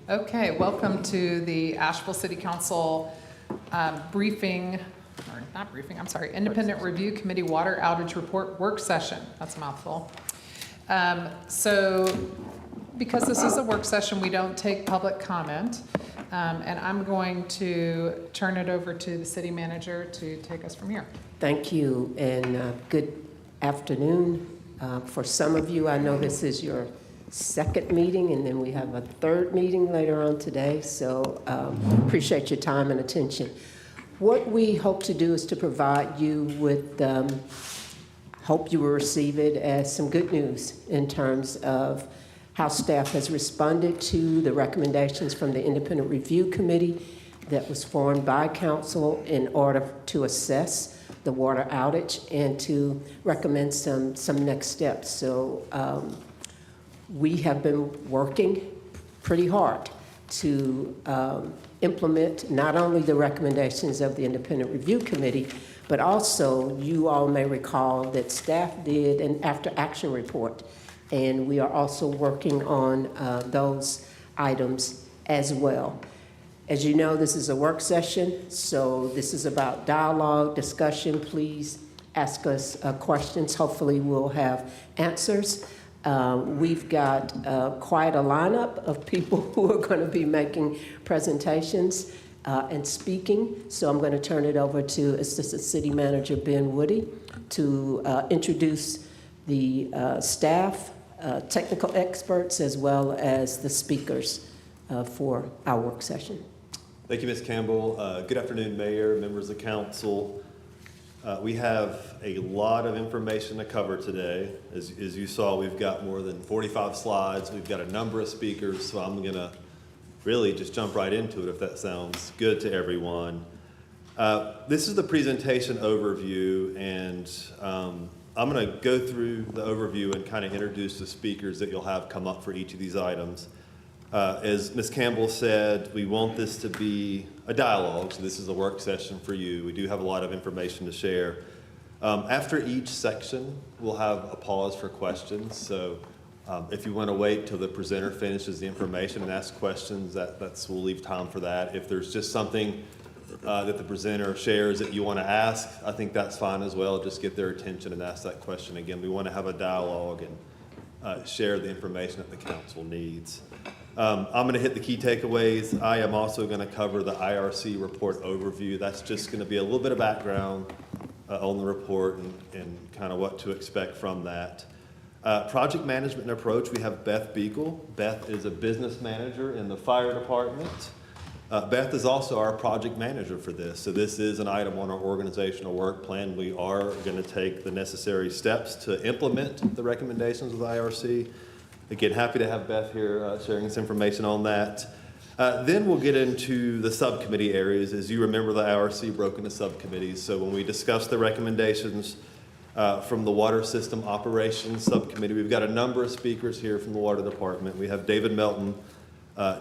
Okay, welcome to the Asheville City Council Independent Review Committee Water Outage Report Work Session. That's a mouthful. So because this is a work session, we don't take public comment. And I'm going to turn it over to the city manager to take us from here. Thank you, and good afternoon. For some of you, I know this is your second meeting, and then we have a third meeting later on today, so appreciate your time and attention. What we hope to do is to provide you with, hope you will receive it as some good news in terms of how staff has responded to the recommendations from the Independent Review Committee that was formed by council in order to assess the water outage and to recommend some next steps. So we have been working pretty hard to implement not only the recommendations of the Independent Review Committee, but also you all may recall that staff did an after action report, and we are also working on those items as well. As you know, this is a work session, so this is about dialogue, discussion. Please ask us questions. Hopefully we'll have answers. We've got quite a lineup of people who are going to be making presentations and speaking. So I'm going to turn it over to Assistant City Manager Ben Woody to introduce the staff, technical experts, as well as the speakers for our work session. Thank you, Ms. Campbell. Good afternoon, Mayor, members of council. We have a lot of information to cover today. As you saw, we've got more than 45 slides. We've got a number of speakers, so I'm going to really just jump right into it if that sounds good to everyone. This is the presentation overview, and I'm going to go through the overview and kind of introduce the speakers that you'll have come up for each of these items. As Ms. Campbell said, we want this to be a dialogue, so this is a work session for you. We do have a lot of information to share. After each section, we'll have a pause for questions. So if you want to wait till the presenter finishes the information and ask questions, we'll leave time for that. If there's just something that the presenter shares that you want to ask, I think that's fine as well. Just get their attention and ask that question again. We want to have a dialogue and share the information that the council needs. I'm going to hit the key takeaways. I am also going to cover the IRC report overview. That's just going to be a little bit of background on the report and kind of what to expect from that. Project management and approach, we have Beth Beagle. Beth is a business manager in the fire department. Beth is also our project manager for this. So this is an item on our organizational work plan. We are going to take the necessary steps to implement the recommendations of the IRC. Again, happy to have Beth here sharing this information on that. Then we'll get into the subcommittee areas. As you remember, the IRC broke into subcommittees. So when we discuss the recommendations from the Water System Operations Subcommittee, we've got a number of speakers here from the Water Department. We have David Melton,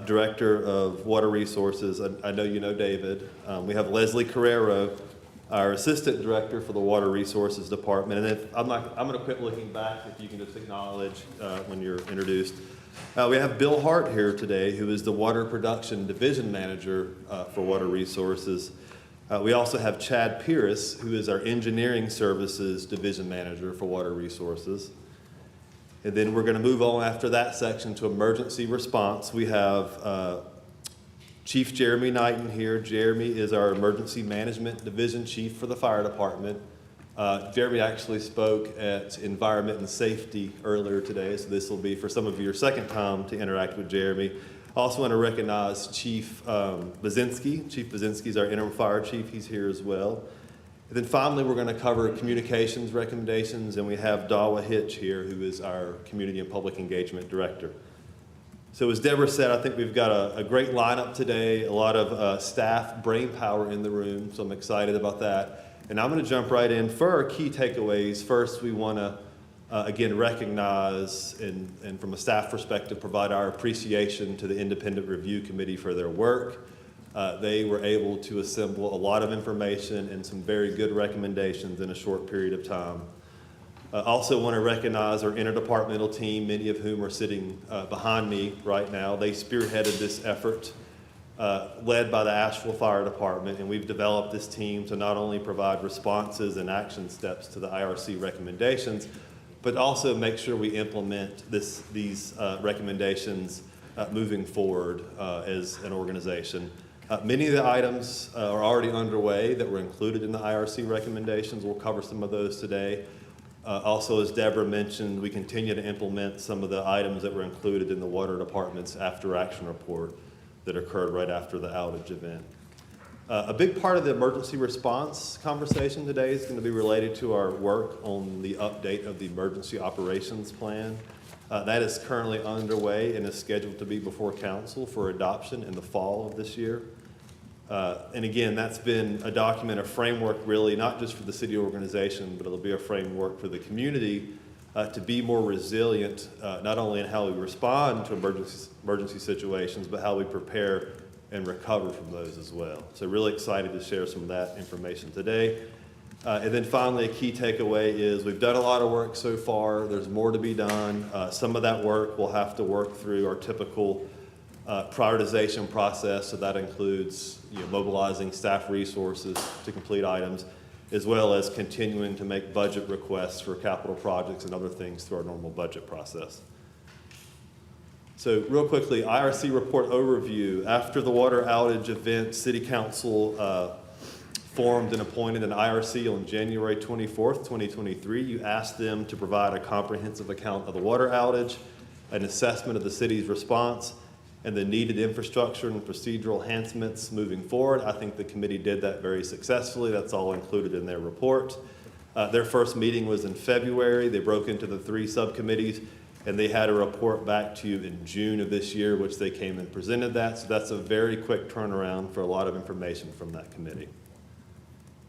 Director of Water Resources. I know you know David. We have Leslie Carrero, our Assistant Director for the Water Resources Department. And if I'm going to quit looking back if you can just acknowledge when you're introduced. We have Bill Hart here today, who is the Water Production Division Manager for Water Resources. We also have Chad Pierce, who is our Engineering Services Division Manager for Water Resources. And then we're going to move on after that section to emergency response. We have Chief Jeremy Knighton here. Jeremy is our Emergency Management Division Chief for the Fire Department. Jeremy actually spoke at Environment and Safety earlier today, so this will be for some of you your second time to interact with Jeremy. I also want to recognize Chief Bazinski. Chief Bazinski is our interim fire chief. He's here as well. And then finally, we're going to cover communications recommendations, and we have Dawa Hitch here, who is our Community and Public Engagement Director. So as Deborah said, I think we've got a great lineup today, a lot of staff brain power in the room, so I'm excited about that. And I'm going to jump right in for our key takeaways. First, we want to, again, recognize and from a staff perspective, provide our appreciation to the Independent Review Committee for their work. They were able to assemble a lot of information and some very good recommendations in a short period of time. Also want to recognize our interdepartmental team, many of whom are sitting behind me right now. They spearheaded this effort, led by the Asheville Fire Department, and we've developed this team to not only provide responses and action steps to the IRC recommendations, but also make sure we implement these recommendations moving forward as an organization. Many of the items are already underway that were included in the IRC recommendations. We'll cover some of those today. Also, as Deborah mentioned, we continue to implement some of the items that were included in the Water Department's after action report that occurred right after the outage event. A big part of the emergency response conversation today is going to be related to our work on the update of the emergency operations plan. That is currently underway and is scheduled to be before council for adoption in the fall of this year. And again, that's been a document, a framework really, not just for the city organization, but it'll be a framework for the community to be more resilient, not only in how we respond to emergency situations, but how we prepare and recover from those as well. So really excited to share some of that information today. And then finally, a key takeaway is we've done a lot of work so far. There's more to be done. Some of that work we'll have to work through our typical prioritization process. So that includes mobilizing staff resources to complete items, as well as continuing to make budget requests for capital projects and other things through our normal budget process. So real quickly, IRC report overview. After the water outage event, City Council formed and appointed an IRC on January 24th, 2023. You asked them to provide a comprehensive account of the water outage, an assessment of the city's response, and the needed infrastructure and procedural enhancements moving forward. I think the committee did that very successfully. That's all included in their report. Their first meeting was in February. They broke into the 3 subcommittees, and they had a report back to you in June of this year, which they came and presented that. So that's a very quick turnaround for a lot of information from that committee.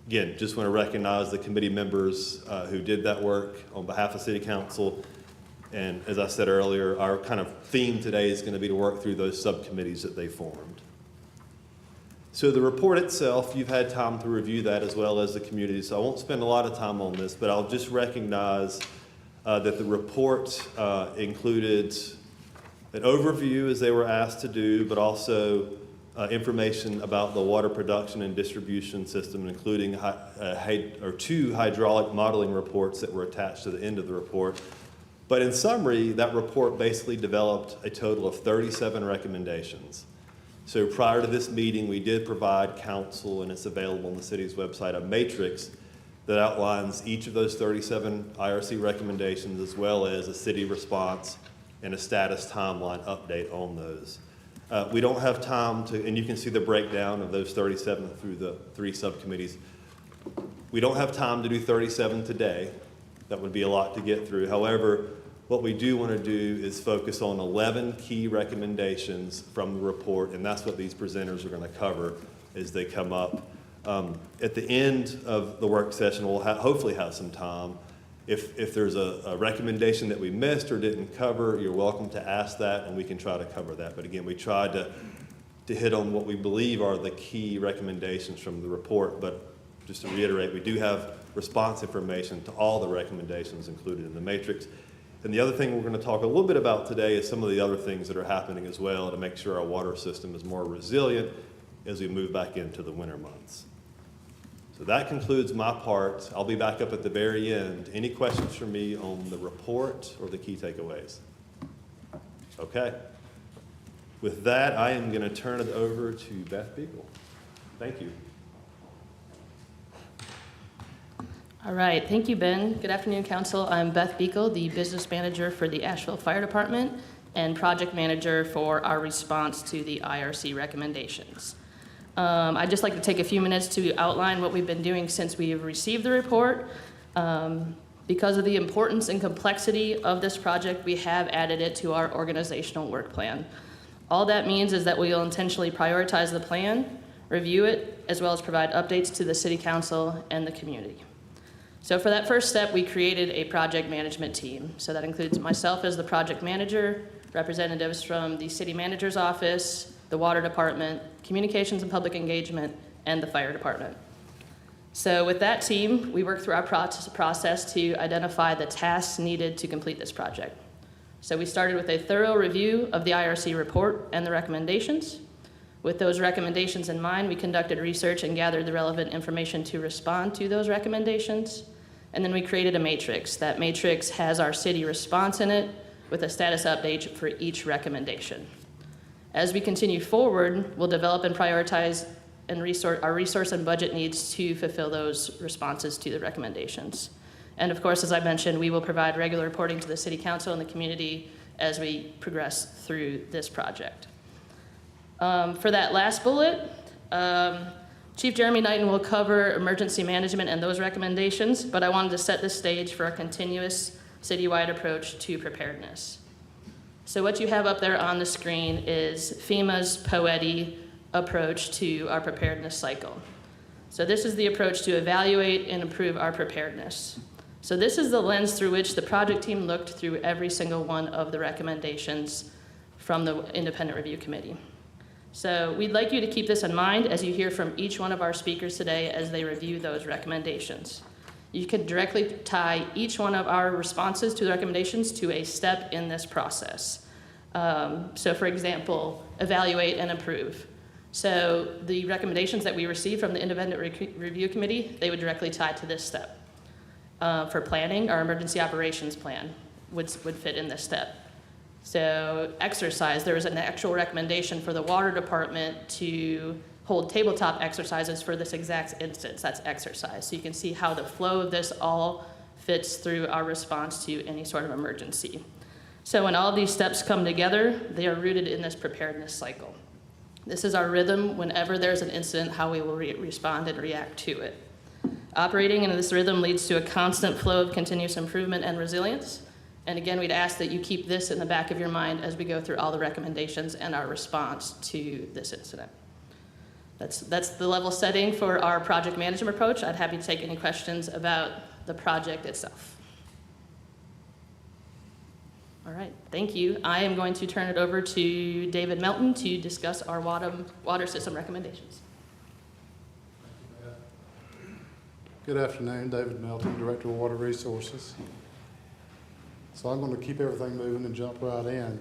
Again, just want to recognize the committee members who did that work on behalf of City Council. And as I said earlier, our kind of theme today is going to be to work through those subcommittees that they formed. So the report itself, you've had time to review that as well as the community, so I won't spend a lot of time on this, but I'll just recognize that the report included an overview as they were asked to do, but also information about the water production and distribution system, including 2 hydraulic modeling reports that were attached to the end of the report. But in summary, that report basically developed a total of 37 recommendations. So prior to this meeting, we did provide council, and it's available on the city's website, a matrix that outlines each of those 37 IRC recommendations, as well as a city response and a status timeline update on those. We don't have time to, and you can see the breakdown of those 37 through the 3 subcommittees. We don't have time to do 37 today. That would be a lot to get through. However, what we do want to do is focus on 11 key recommendations from the report, and that's what these presenters are going to cover as they come up. At the end of the work session, we'll hopefully have some time. If there's a recommendation that we missed or didn't cover, you're welcome to ask that, and we can try to cover that. But again, we tried to hit on what we believe are the key recommendations from the report. But just to reiterate, we do have response information to all the recommendations included in the matrix. And the other thing we're going to talk a little bit about today is some of the other things that are happening as well to make sure our water system is more resilient as we move back into the winter months. So that concludes my part. I'll be back up at the very end. Any questions for me on the report or the key takeaways? Okay. With that, I am going to turn it over to Beth Beagle. Thank you. All right, thank you, Ben. Good afternoon, Council. I'm Beth Beagle, the Business Manager for the Asheville Fire Department and Project Manager for our response to the IRC recommendations. I'd just like to take a few minutes to outline what we've been doing since we have received the report. Because of the importance and complexity of this project, we have added it to our organizational work plan. All that means is that we will intentionally prioritize the plan, review it, as well as provide updates to the City Council and the community. So for that first step, we created a project management team. So that includes myself as the project manager, representatives from the city manager's office, the water department, communications and public engagement, and the fire department. So with that team, we worked through our process to identify the tasks needed to complete this project. So we started with a thorough review of the IRC report and the recommendations. With those recommendations in mind, we conducted research and gathered the relevant information to respond to those recommendations. And then we created a matrix. That matrix has our city response in it with a status update for each recommendation. As we continue forward, we'll develop and prioritize our resource and budget needs to fulfill those responses to the recommendations. And of course, as I mentioned, we will provide regular reporting to the City Council and the community as we progress through this project. For that last bullet, Chief Jeremy Knighton will cover emergency management and those recommendations, but I wanted to set the stage for a continuous citywide approach to preparedness. So what you have up there on the screen is FEMA's POETI approach to our preparedness cycle. So this is the approach to evaluate and improve our preparedness. So this is the lens through which the project team looked through every single one of the recommendations from the Independent Review Committee. So we'd like you to keep this in mind as you hear from each one of our speakers today as they review those recommendations. You can directly tie each one of our responses to the recommendations to a step in this process. So for example, evaluate and improve. So the recommendations that we received from the Independent Review Committee, they would directly tie to this step. For planning, our emergency operations plan would fit in this step. So exercise, there was an actual recommendation for the water department to hold tabletop exercises for this exact instance. That's exercise. So you can see how the flow of this all fits through our response to any sort of emergency. So when all of these steps come together, they are rooted in this preparedness cycle. This is our rhythm whenever there's an incident, how we will respond and react to it. Operating in this rhythm leads to a constant flow of continuous improvement and resilience. And again, we'd ask that you keep this in the back of your mind as we go through all the recommendations and our response to this incident. That's the level setting for our project management approach. I'd happy to take any questions about the project itself. All right, thank you. I am going to turn it over to David Melton to discuss our water system recommendations. Good afternoon, David Melton, Director of Water Resources. So I'm going to keep everything moving and jump right in.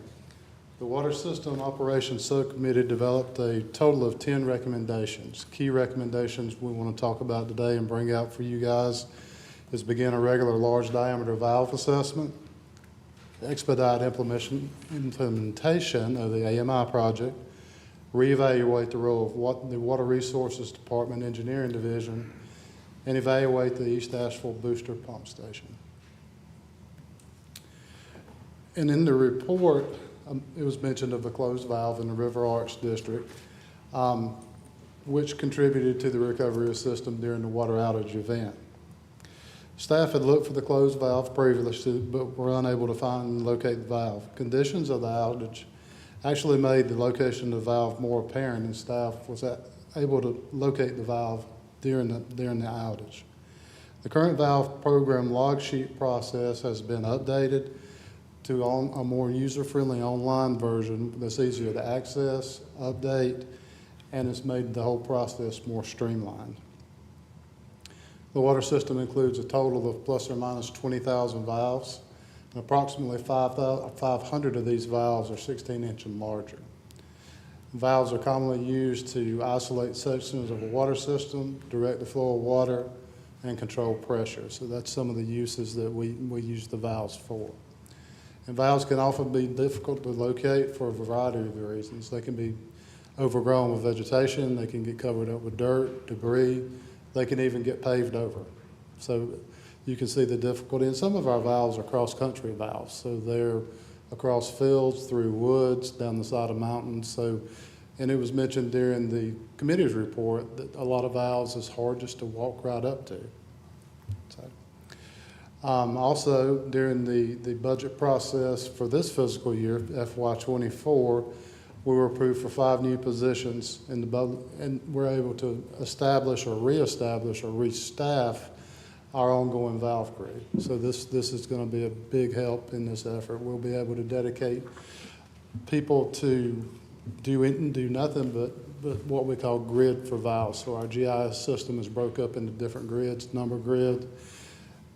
The Water System Operations Subcommittee developed a total of 10 recommendations. Key recommendations we want to talk about today and bring out for you guys is begin a regular large diameter valve assessment, expedite implementation of the AMI project, reevaluate the role of the Water Resources Department Engineering Division, and evaluate the East Asheville Booster Pump Station. And in the report, it was mentioned of a closed valve in the River Arch District, which contributed to the recovery of the system during the water outage event. Staff had looked for the closed valve previously, but were unable to find and locate the valve. Conditions of the outage actually made the location of the valve more apparent, and staff was able to locate the valve during the outage. The current valve program log sheet process has been updated to a more user-friendly online version that's easier to access, update, and it's made the whole process more streamlined. The water system includes a total of plus or minus 20,000 valves, and approximately 500 of these valves are 16-inch and larger. Valves are commonly used to isolate sections of a water system, direct the flow of water, and control pressure. So that's some of the uses that we use the valves for. And valves can often be difficult to locate for a variety of reasons. They can be overgrown with vegetation, they can get covered up with dirt, debris, they can even get paved over. So you can see the difficulty. And some of our valves are cross-country valves, so they're across fields, through woods, down the side of mountains. So, and it was mentioned during the committee's report that a lot of valves is hard just to walk right up to. So, also, during the budget process for this fiscal year, FY24, we were approved for 5 new positions in the budget, and we're able to establish or reestablish or restaff our ongoing valve crew. So this is going to be a big help in this effort. We'll be able to dedicate people to do nothing but what we call grid for valves. So our GIS system is broke up into different grids, number grid,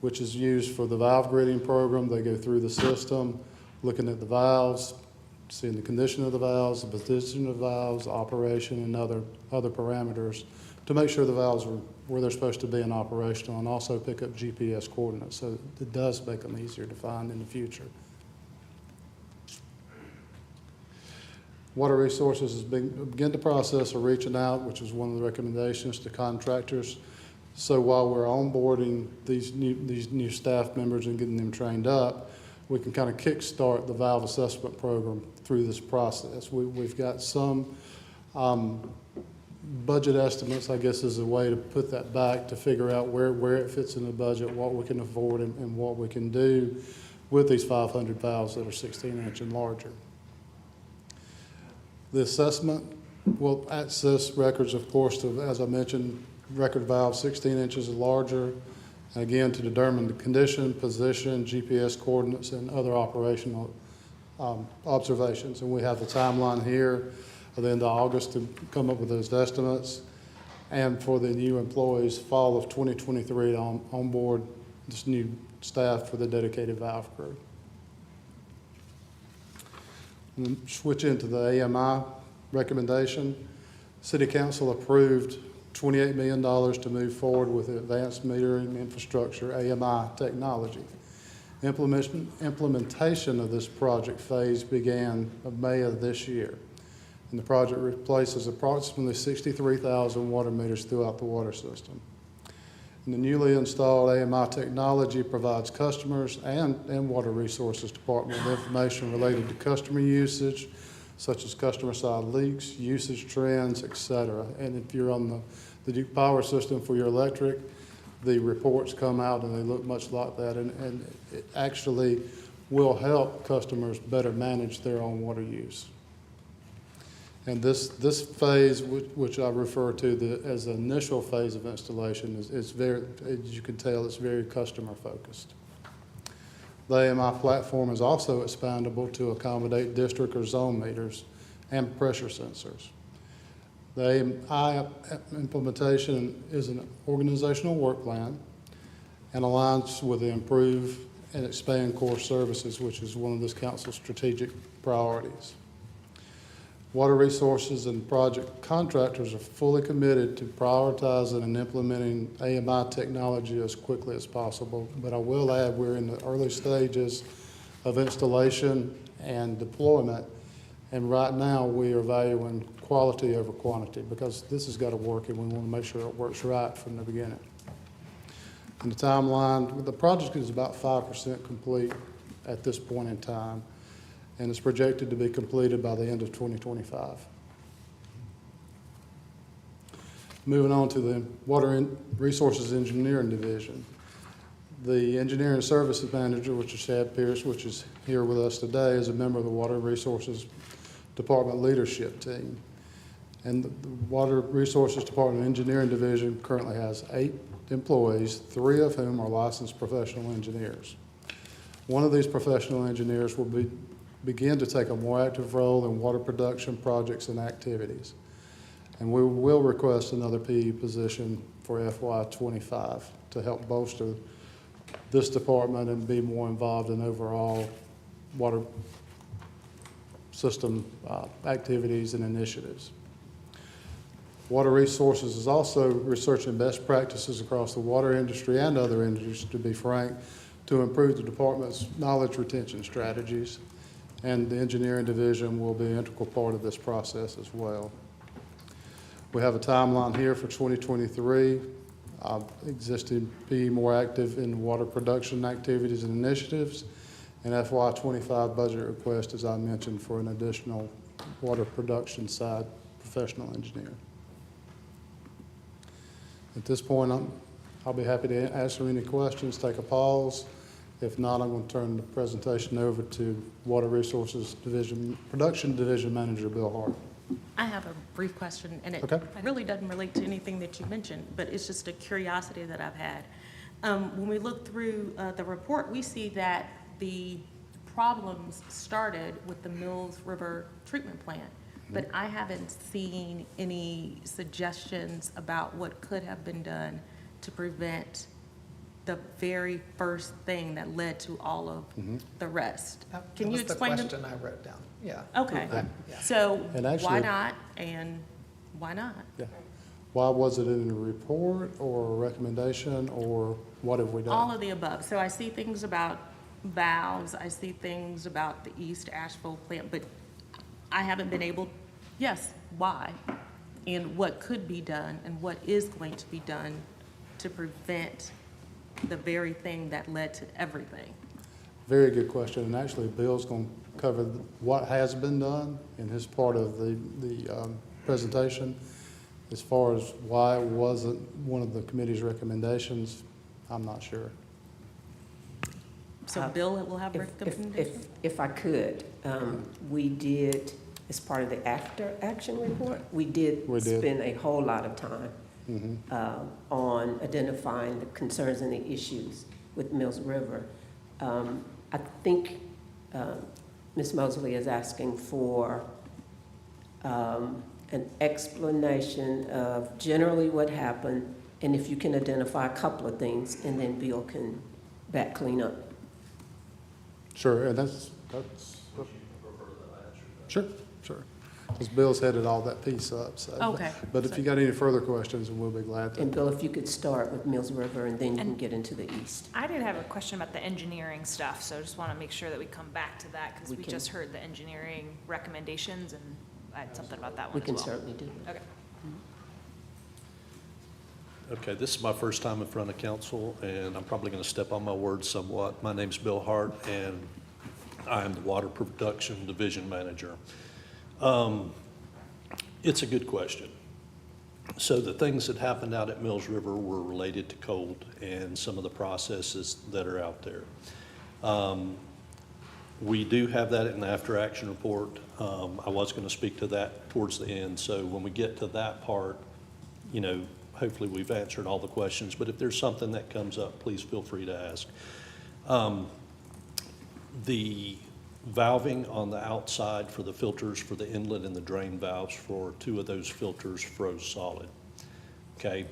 which is used for the valve grading program. They go through the system, looking at the valves, seeing the condition of the valves, the position of the valves, operation, and other parameters to make sure the valves are where they're supposed to be in operational, and also pick up GPS coordinates. So it does make them easier to find in the future. Water Resources has begun the process of reaching out, which is one of the recommendations to contractors. So while we're onboarding these new staff members and getting them trained up, we can kind of kickstart the valve assessment program through this process. We've got some budget estimates, I guess, is a way to put that back to figure out where it fits in the budget, what we can afford, and what we can do with these 500 valves that are 16-inch and larger. The assessment will access records, of course, to, as I mentioned, record valve 16 inches or larger, and again, to determine the condition, position, GPS coordinates, and other operational observations. And we have the timeline here at the end of August to come up with those estimates, and for the new employees, fall of 2023 to onboard this new staff for the dedicated valve crew. And switch into the AMI recommendation. City Council approved $28 million to move forward with the advanced metering infrastructure AMI technology. Implementation of this project phase began in May of this year, and the project replaces approximately 63,000 water meters throughout the water system. And the newly installed AMI technology provides customers and Water Resources Department with information related to customer usage, such as customer side leaks, usage trends, etc. And if you're on the Duke Power system for your electric, the reports come out and they look much like that, and it actually will help customers better manage their own water use. And this phase, which I refer to as the initial phase of installation, is very, as you can tell, it's very customer focused. The AMI platform is also expandable to accommodate district or zone meters and pressure sensors. The AMI implementation is an organizational work plan and aligns with the improve and expand core services, which is one of this council's strategic priorities. Water Resources and project contractors are fully committed to prioritizing and implementing AMI technology as quickly as possible. But I will add, we're in the early stages of installation and deployment. And right now, we are valuing quality over quantity because this has got to work, and we want to make sure it works right from the beginning. And the timeline, the project is about 5% complete at this point in time, and it's projected to be completed by the end of 2025. Moving on to the Water Resources Engineering Division. The Engineering Services Manager, which is Shad Pierce, which is here with us today, is a member of the Water Resources Department leadership team. And the Water Resources Department Engineering Division currently has 8 employees, 3 of whom are licensed professional engineers. One of these professional engineers will begin to take a more active role in water production projects and activities. And we will request another PE position for FY25 to help bolster this department and be more involved in overall water system activities and initiatives. Water Resources is also researching best practices across the water industry and other industries, to be frank, to improve the department's knowledge retention strategies. And the engineering division will be an integral part of this process as well. We have a timeline here for 2023, existing PE more active in water production activities and initiatives, and FY25 budget request, as I mentioned, for an additional water production side professional engineer. At this point, I'll be happy to answer any questions, take a pause. If not, I'm going to turn the presentation over to Water Resources Division, Production Division Manager Bill Hart. I have a brief question, and it Okay. really doesn't relate to anything that you mentioned, but it's just a curiosity that I've had. When we look through the report, we see that the problems started with the Mills River treatment plant. but I haven't seen any suggestions about what could have been done to prevent the very first thing that led to all of the rest. That Can you was explain? the question I wrote down, yeah. Okay, Yeah. so And why actually- not, and why not? Yeah. Why was it in a report or a recommendation, or what have we done? All of the above. So I see things about valves, I see things about the East Asheville plant, but I haven't been able, yes, why? And what could be done and what is going to be done to prevent the very thing that led to everything? Very good question, and actually Bill's going to cover what has been done in his part of the presentation. As far as why it wasn't one of the committee's recommendations, I'm not sure. So Bill will have recommendations? If I could, we did, as part of the after action report, we did We did. spend a whole lot of time on identifying the concerns and the issues with Mills River. I think Ms. Mosley is asking for an explanation of generally what happened, and if you can identify a couple of things, and then Bill can back clean up. Sure, and that's, sure, sure. Because Bill's headed all that piece up, so. Okay. But if you got any further questions, we'll be glad And to. Bill, if you could start with Mills River, and then you can get into the east. I did have a question about the engineering stuff, so I just want to make sure that we come back to that, because We we can. just heard the engineering recommendations, and I had something about that We one as can well. certainly do that. Okay. Okay, this is my first time in front of council, and I'm probably going to step on my words somewhat. My name's Bill Hart, and I'm the Water Production Division Manager. It's a good question. So the things that happened out at Mills River were related to cold and some of the processes that are out there. We do have that in the after-action report. I was going to speak to that towards the end, so when we get to that part, you know, hopefully we've answered all the questions, but if there's something that comes up, please feel free to ask. The valving on the outside for the filters for the inlet and the drain valves for 2 of those filters froze solid. Okay,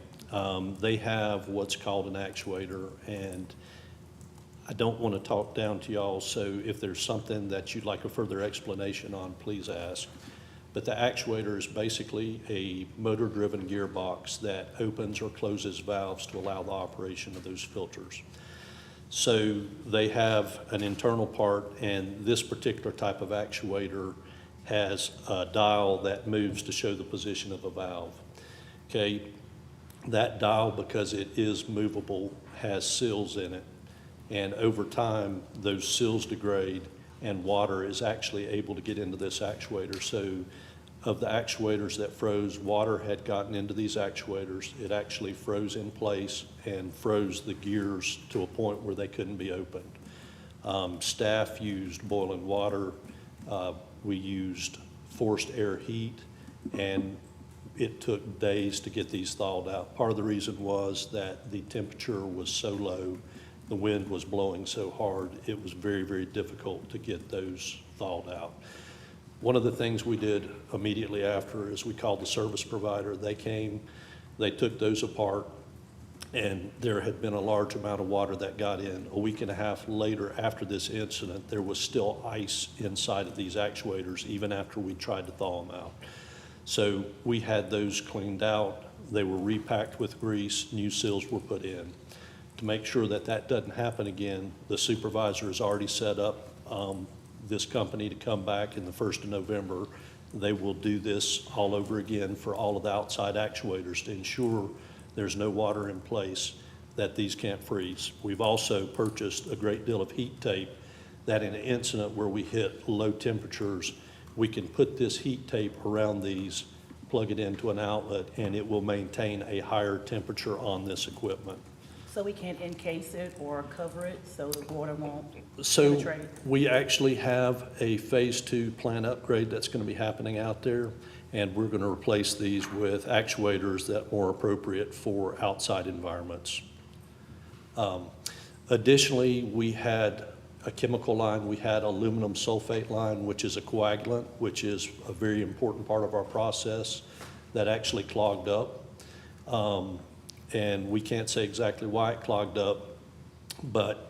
they have what's called an actuator, and I don't want to talk down to y'all, so if there's something that you'd like a further explanation on, please ask. But the actuator is basically a motor-driven gearbox that opens or closes valves to allow the operation of those filters. So they have an internal part, and this particular type of actuator has a dial that moves to show the position of a valve. Okay, that dial, because it is movable, has seals in it, and over time, those seals degrade, and water is actually able to get into this actuator. So of the actuators that froze, water had gotten into these actuators. It actually froze in place and froze the gears to a point where they couldn't be opened. Staff used boiling water. We used forced air heat, and it took days to get these thawed out. Part of the reason was that the temperature was so low, the wind was blowing so hard, it was very, very difficult to get those thawed out. One of the things we did immediately after is we called the service provider. They came, they took those apart, and there had been a large amount of water that got in. A week and a half later, after this incident, there was still ice inside of these actuators, even after we tried to thaw them out. So we had those cleaned out. They were repacked with grease, new seals were put in. To make sure that that doesn't happen again, the supervisor has already set up this company to come back in the 1st of November. They will do this all over again for all of the outside actuators to ensure there's no water in place, that these can't freeze. We've also purchased a great deal of heat tape that in an incident where we hit low temperatures, we can put this heat tape around these, plug it into an outlet, and it will maintain a higher temperature on this equipment. So we can't encase it or cover it so the water won't So penetrate? we actually have a phase 2 plant upgrade that's going to be happening out there, and we're going to replace these with actuators that are more appropriate for outside environments. Additionally, we had a chemical line. We had aluminum sulfate line, which is a coagulant, which is a very important part of our process, that actually clogged up. And we can't say exactly why it clogged up, but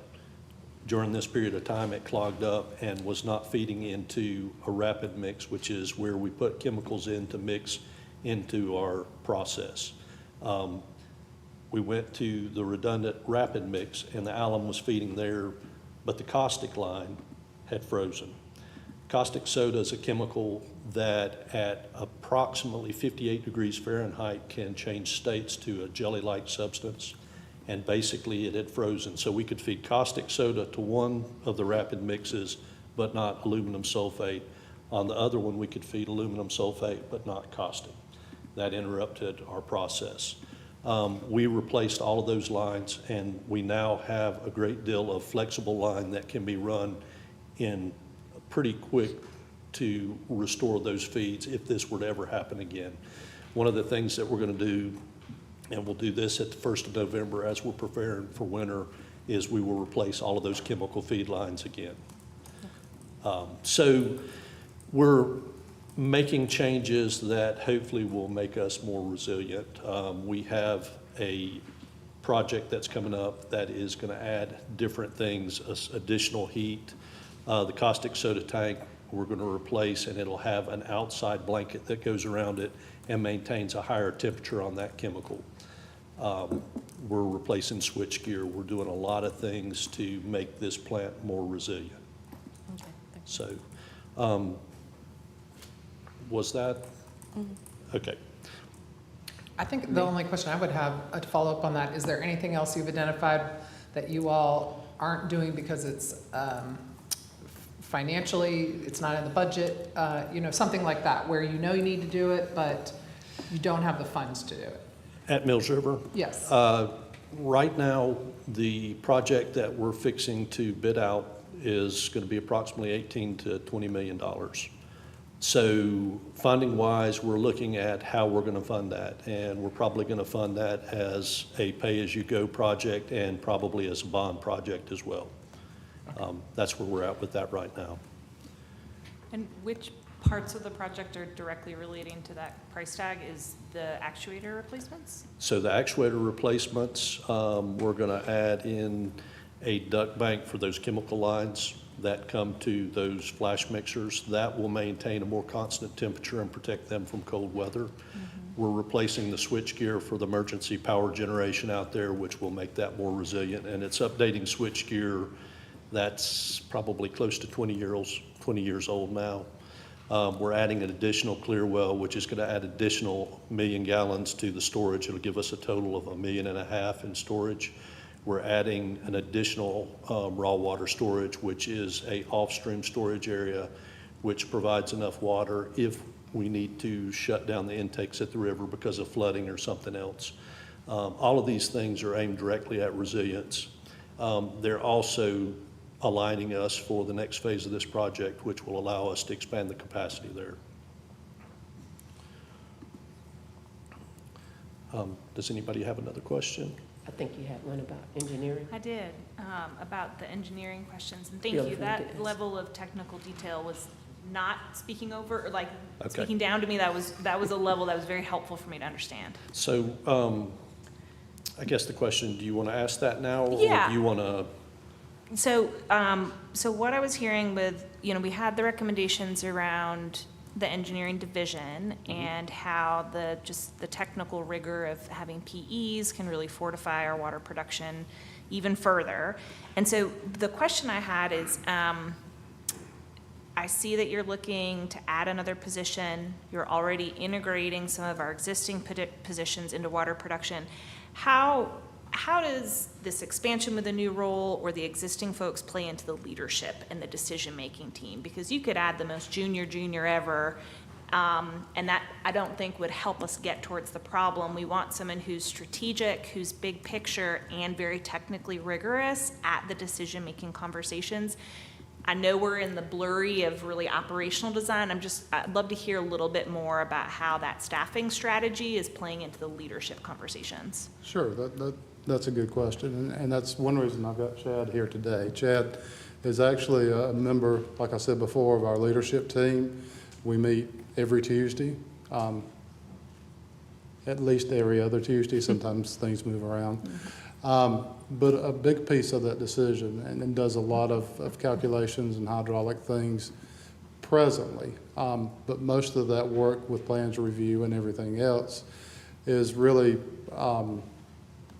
during this period of time, it clogged up and was not feeding into a rapid mix, which is where we put chemicals in to mix into our process. We went to the redundant rapid mix, and the alum was feeding there, but the caustic line had frozen. Caustic soda is a chemical that at approximately 58 degrees Fahrenheit can change states to a jelly-like substance, and basically it had frozen. So we could feed caustic soda to one of the rapid mixes, but not aluminum sulfate. On the other one, we could feed aluminum sulfate, but not caustic. That interrupted our process. We replaced all of those lines, and we now have a great deal of flexible line that can be run in pretty quick to restore those feeds if this were to ever happen again. One of the things that we're going to do, and we'll do this at the 1st of November as we're preparing for winter, is we will replace all of those chemical feed lines again. So we're making changes that hopefully will make us more resilient. We have a project that's coming up that is going to add different things, additional heat. The caustic soda tank we're going to replace, and it'll have an outside blanket that goes around it and maintains a higher temperature on that chemical. We're replacing switchgear. We're doing a lot of things to make this plant more resilient. Okay, thank you. So, was that? Okay. I think the only question I would have to follow up on that, is there anything else you've identified that you all aren't doing because it's financially, it's not in the budget, something like that, where you know you need to do it, but you don't have the funds to do it? At Mills River? Yes. Right now, the project that we're fixing to bid out is going to be approximately $18 to $20 million. So funding-wise, we're looking at how we're going to fund that, and we're probably going to fund that as a pay-as-you-go project and probably as a bond project as well. That's where we're at with that right now. And which parts of the project are directly relating to that price tag? Is the actuator replacements? So the actuator replacements, we're going to add in a duct bank for those chemical lines that come to those flash mixers. That will maintain a more constant temperature and protect them from cold weather. We're replacing the switchgear for the emergency power generation out there, which will make that more resilient. And it's updating switchgear that's probably close to 20 years old now. We're adding an additional clear well, which is going to add additional 1 million gallons to the storage. It'll give us a total of 1.5 million in storage. We're adding an additional raw water storage, which is a off-stream storage area, which provides enough water if we need to shut down the intakes at the river because of flooding or something else. All of these things are aimed directly at resilience. They're also aligning us for the next phase of this project, which will allow us to expand the capacity there. Does anybody have another question? I think you had one about engineering. I did, about the engineering questions, and thank Feel you. free to That ask. level of technical detail was not speaking over, or like Okay. speaking down to me. That was a level that was very helpful for me to understand. So I guess the question, do you want to ask that now? Yeah. Or do you want to? So what I was hearing with, we had the recommendations around the engineering division and how the technical rigor of having PEs can really fortify our water production even further. And so the question I had is, I see that you're looking to add another position. You're already integrating some of our existing positions into water production. How does this expansion with a new role or the existing folks play into the leadership and the decision-making team? Because you could add the most junior ever, and that I don't think would help us get towards the problem. We want someone who's strategic, who's big picture, and very technically rigorous at the decision-making conversations. I know we're in the blurry of really operational design. I'd love to hear a little bit more about how that staffing strategy is playing into the leadership conversations. Sure, that's a good question, and that's one reason I've got Chad here today. Chad is actually a member, like I said before, of our leadership team. We meet every Tuesday, at least every other Tuesday. Sometimes things move around. But a big piece of that decision, and does a lot of calculations and hydraulic things presently. But most of that work with plans review and everything else is really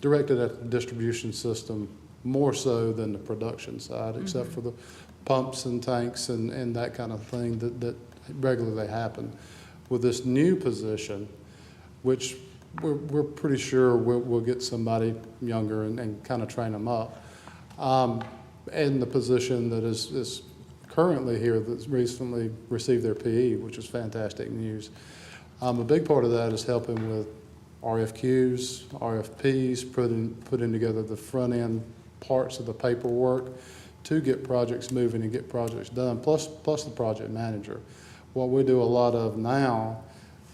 directed at the distribution system more so than the production side, except for the pumps and tanks and that kind of thing that regularly happen. With this new position, which we're pretty sure we'll get somebody younger and kind of train them up, and the position that is currently here that's recently received their PE, which is fantastic news. A big part of that is helping with RFQs, RFPs, putting together the front end parts of the paperwork to get projects moving and get projects done, plus the project manager. What we do a lot of now,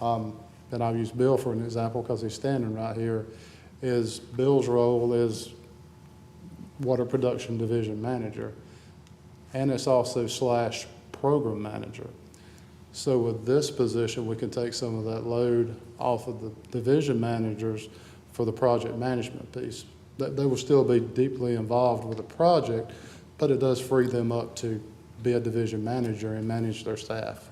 and I'll use Bill for an example because he's standing right here, is Bill's role is water production division manager, and it's also / program manager. So with this position, we can take some of that load off of the division managers for the project management piece. They will still be deeply involved with the project, but it does free them up to be a division manager and manage their staff.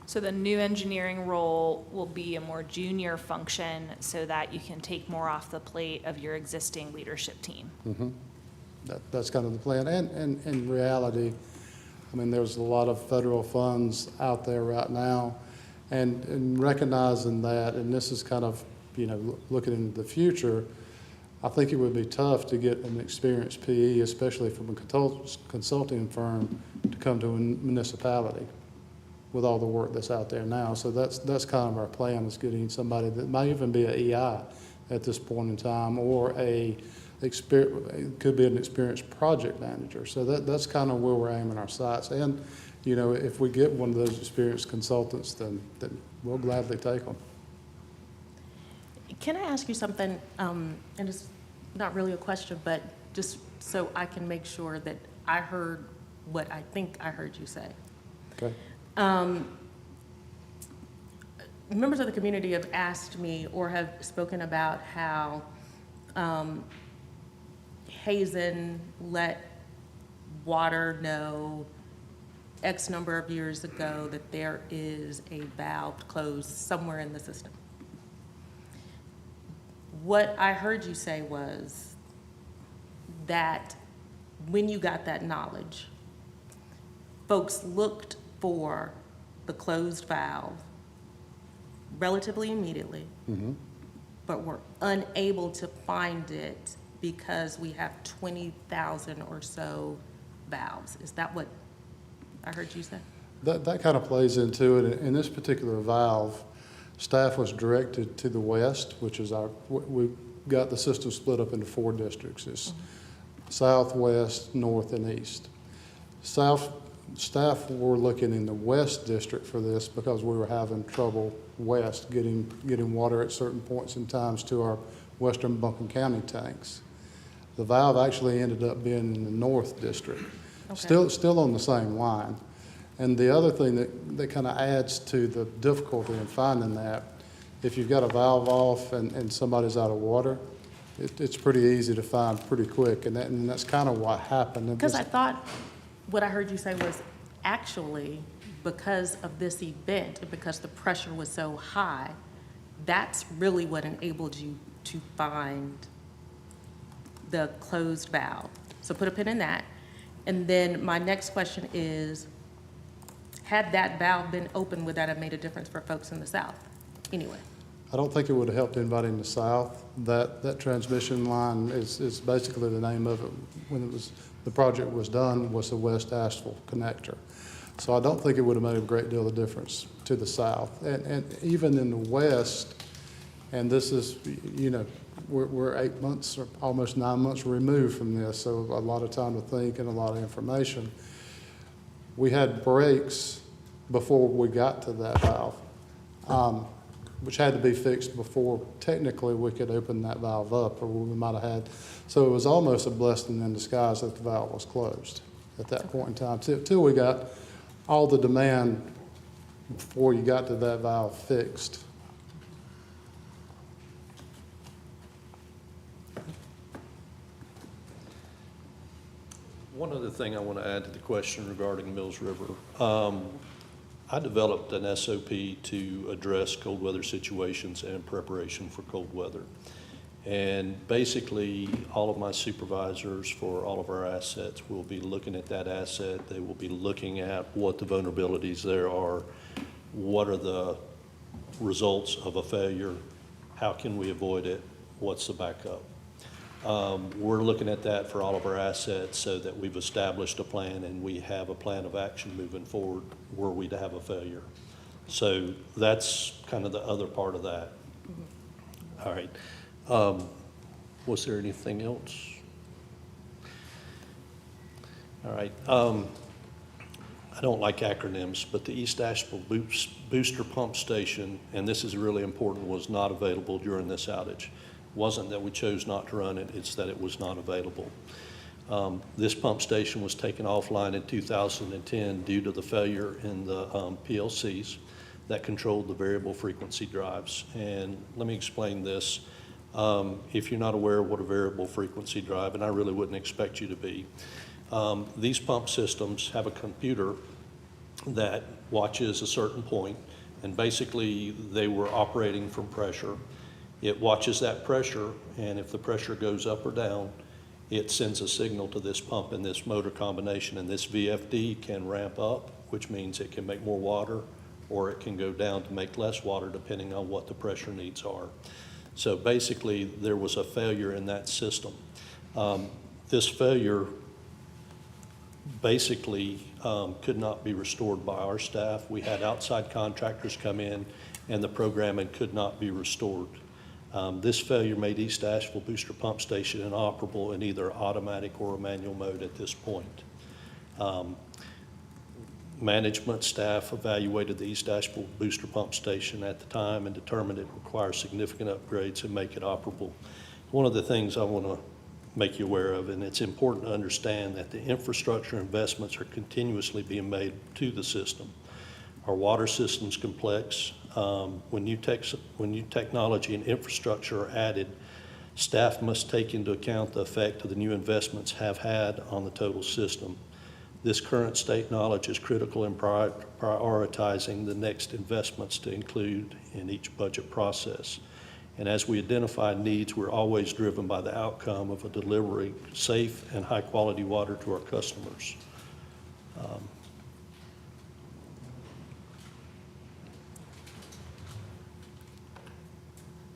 So the new engineering role will be a more junior function so that you can take more off the plate of your existing leadership team. That's kind of the plan. And in reality, I mean, there's a lot of federal funds out there right now, and recognizing that, and this is kind of, looking into the future, I think it would be tough to get an experienced PE, especially from a consulting firm, to come to a municipality with all the work that's out there now. So that's kind of our plan, is getting somebody that might even be an EI at this point in time, or it could be an experienced project manager. So that's kind of where we're aiming our sights. And, if we get one of those experienced consultants, then we'll gladly take them. Can I ask you something, and it's not really a question, but just so I can make sure that I heard what I think I heard you say. Okay. Members of the community have asked me or have spoken about how Hazen let water know X number of years ago that there is a valve closed somewhere in the system. What I heard you say was that when you got that knowledge, folks looked for the closed valve relatively immediately, but were unable to find it because we have 20,000 or so valves. Is that what I heard you say? That kind of plays into it. In this particular valve, staff was directed to the west, which is we've got the system split up into 4 districts. It's south, west, north, and east. Staff were looking in the west district for this because we were having trouble west getting water at certain points in times to our western Buncombe County tanks. The valve actually ended up being in the north district, still on the same line. And the other thing that kind of adds to the difficulty in finding that, if you've got a valve off and somebody's out of water, it's pretty easy to find pretty quick, and that's kind of what happened. Because I thought what I heard you say was actually because of this event and because the pressure was so high, that's really what enabled you to find the closed valve. So put a pin in that. And then my next question is, had that valve been open, would that have made a difference for folks in the south? Anyway. I don't think it would have helped anybody in the south. That transmission line is basically the name of it. When the project was done, was the West Asheville connector. So I don't think it would have made a great deal of difference to the south. And even in the west, and this is, we're 8 months or almost 9 months removed from this, so a lot of time to think and a lot of information. We had breaks before we got to that valve. which had to be fixed before technically we could open that valve up, or we might have had. So it was almost a blessing in disguise that the valve was closed at that point in time, till we got all the demand before you got to that valve fixed. One other thing I want to add to the question regarding Mills River. I developed an SOP to address cold weather situations and preparation for cold weather. And basically, all of my supervisors for all of our assets will be looking at that asset. They will be looking at what the vulnerabilities there are, what are the results of a failure, how can we avoid it, what's the backup. We're looking at that for all of our assets so that we've established a plan and we have a plan of action moving forward were we to have a failure. So that's kind of the other part of that. All right. Was there anything else? All right. I don't like acronyms, but the East Asheville Booster Pump Station, and this is really important, was not available during this outage. Wasn't that we chose not to run it, it's that it was not available. This pump station was taken offline in 2010 due to the failure in the PLCs that controlled the variable frequency drives. And let me explain this. If you're not aware of what a variable frequency drive, and I really wouldn't expect you to be, these pump systems have a computer that watches a certain point, and basically they were operating from pressure. It watches that pressure, and if the pressure goes up or down, it sends a signal to this pump and this motor combination, and this VFD can ramp up, which means it can make more water, or it can go down to make less water depending on what the pressure needs are. So basically, there was a failure in that system. This failure basically could not be restored by our staff. We had outside contractors come in, and the programming could not be restored. This failure made East Asheville Booster Pump Station inoperable in either automatic or a manual mode at this point. Management staff evaluated the East Asheville Booster Pump Station at the time and determined it requires significant upgrades and make it operable. One of the things I want to make you aware of, and it's important to understand that the infrastructure investments are continuously being made to the system. Our water system's complex. When new technology and infrastructure are added, staff must take into account the effect of the new investments have had on the total system. This current state knowledge is critical in prioritizing the next investments to include in each budget process. And as we identify needs, we're always driven by the outcome of delivering safe and high-quality water to our customers.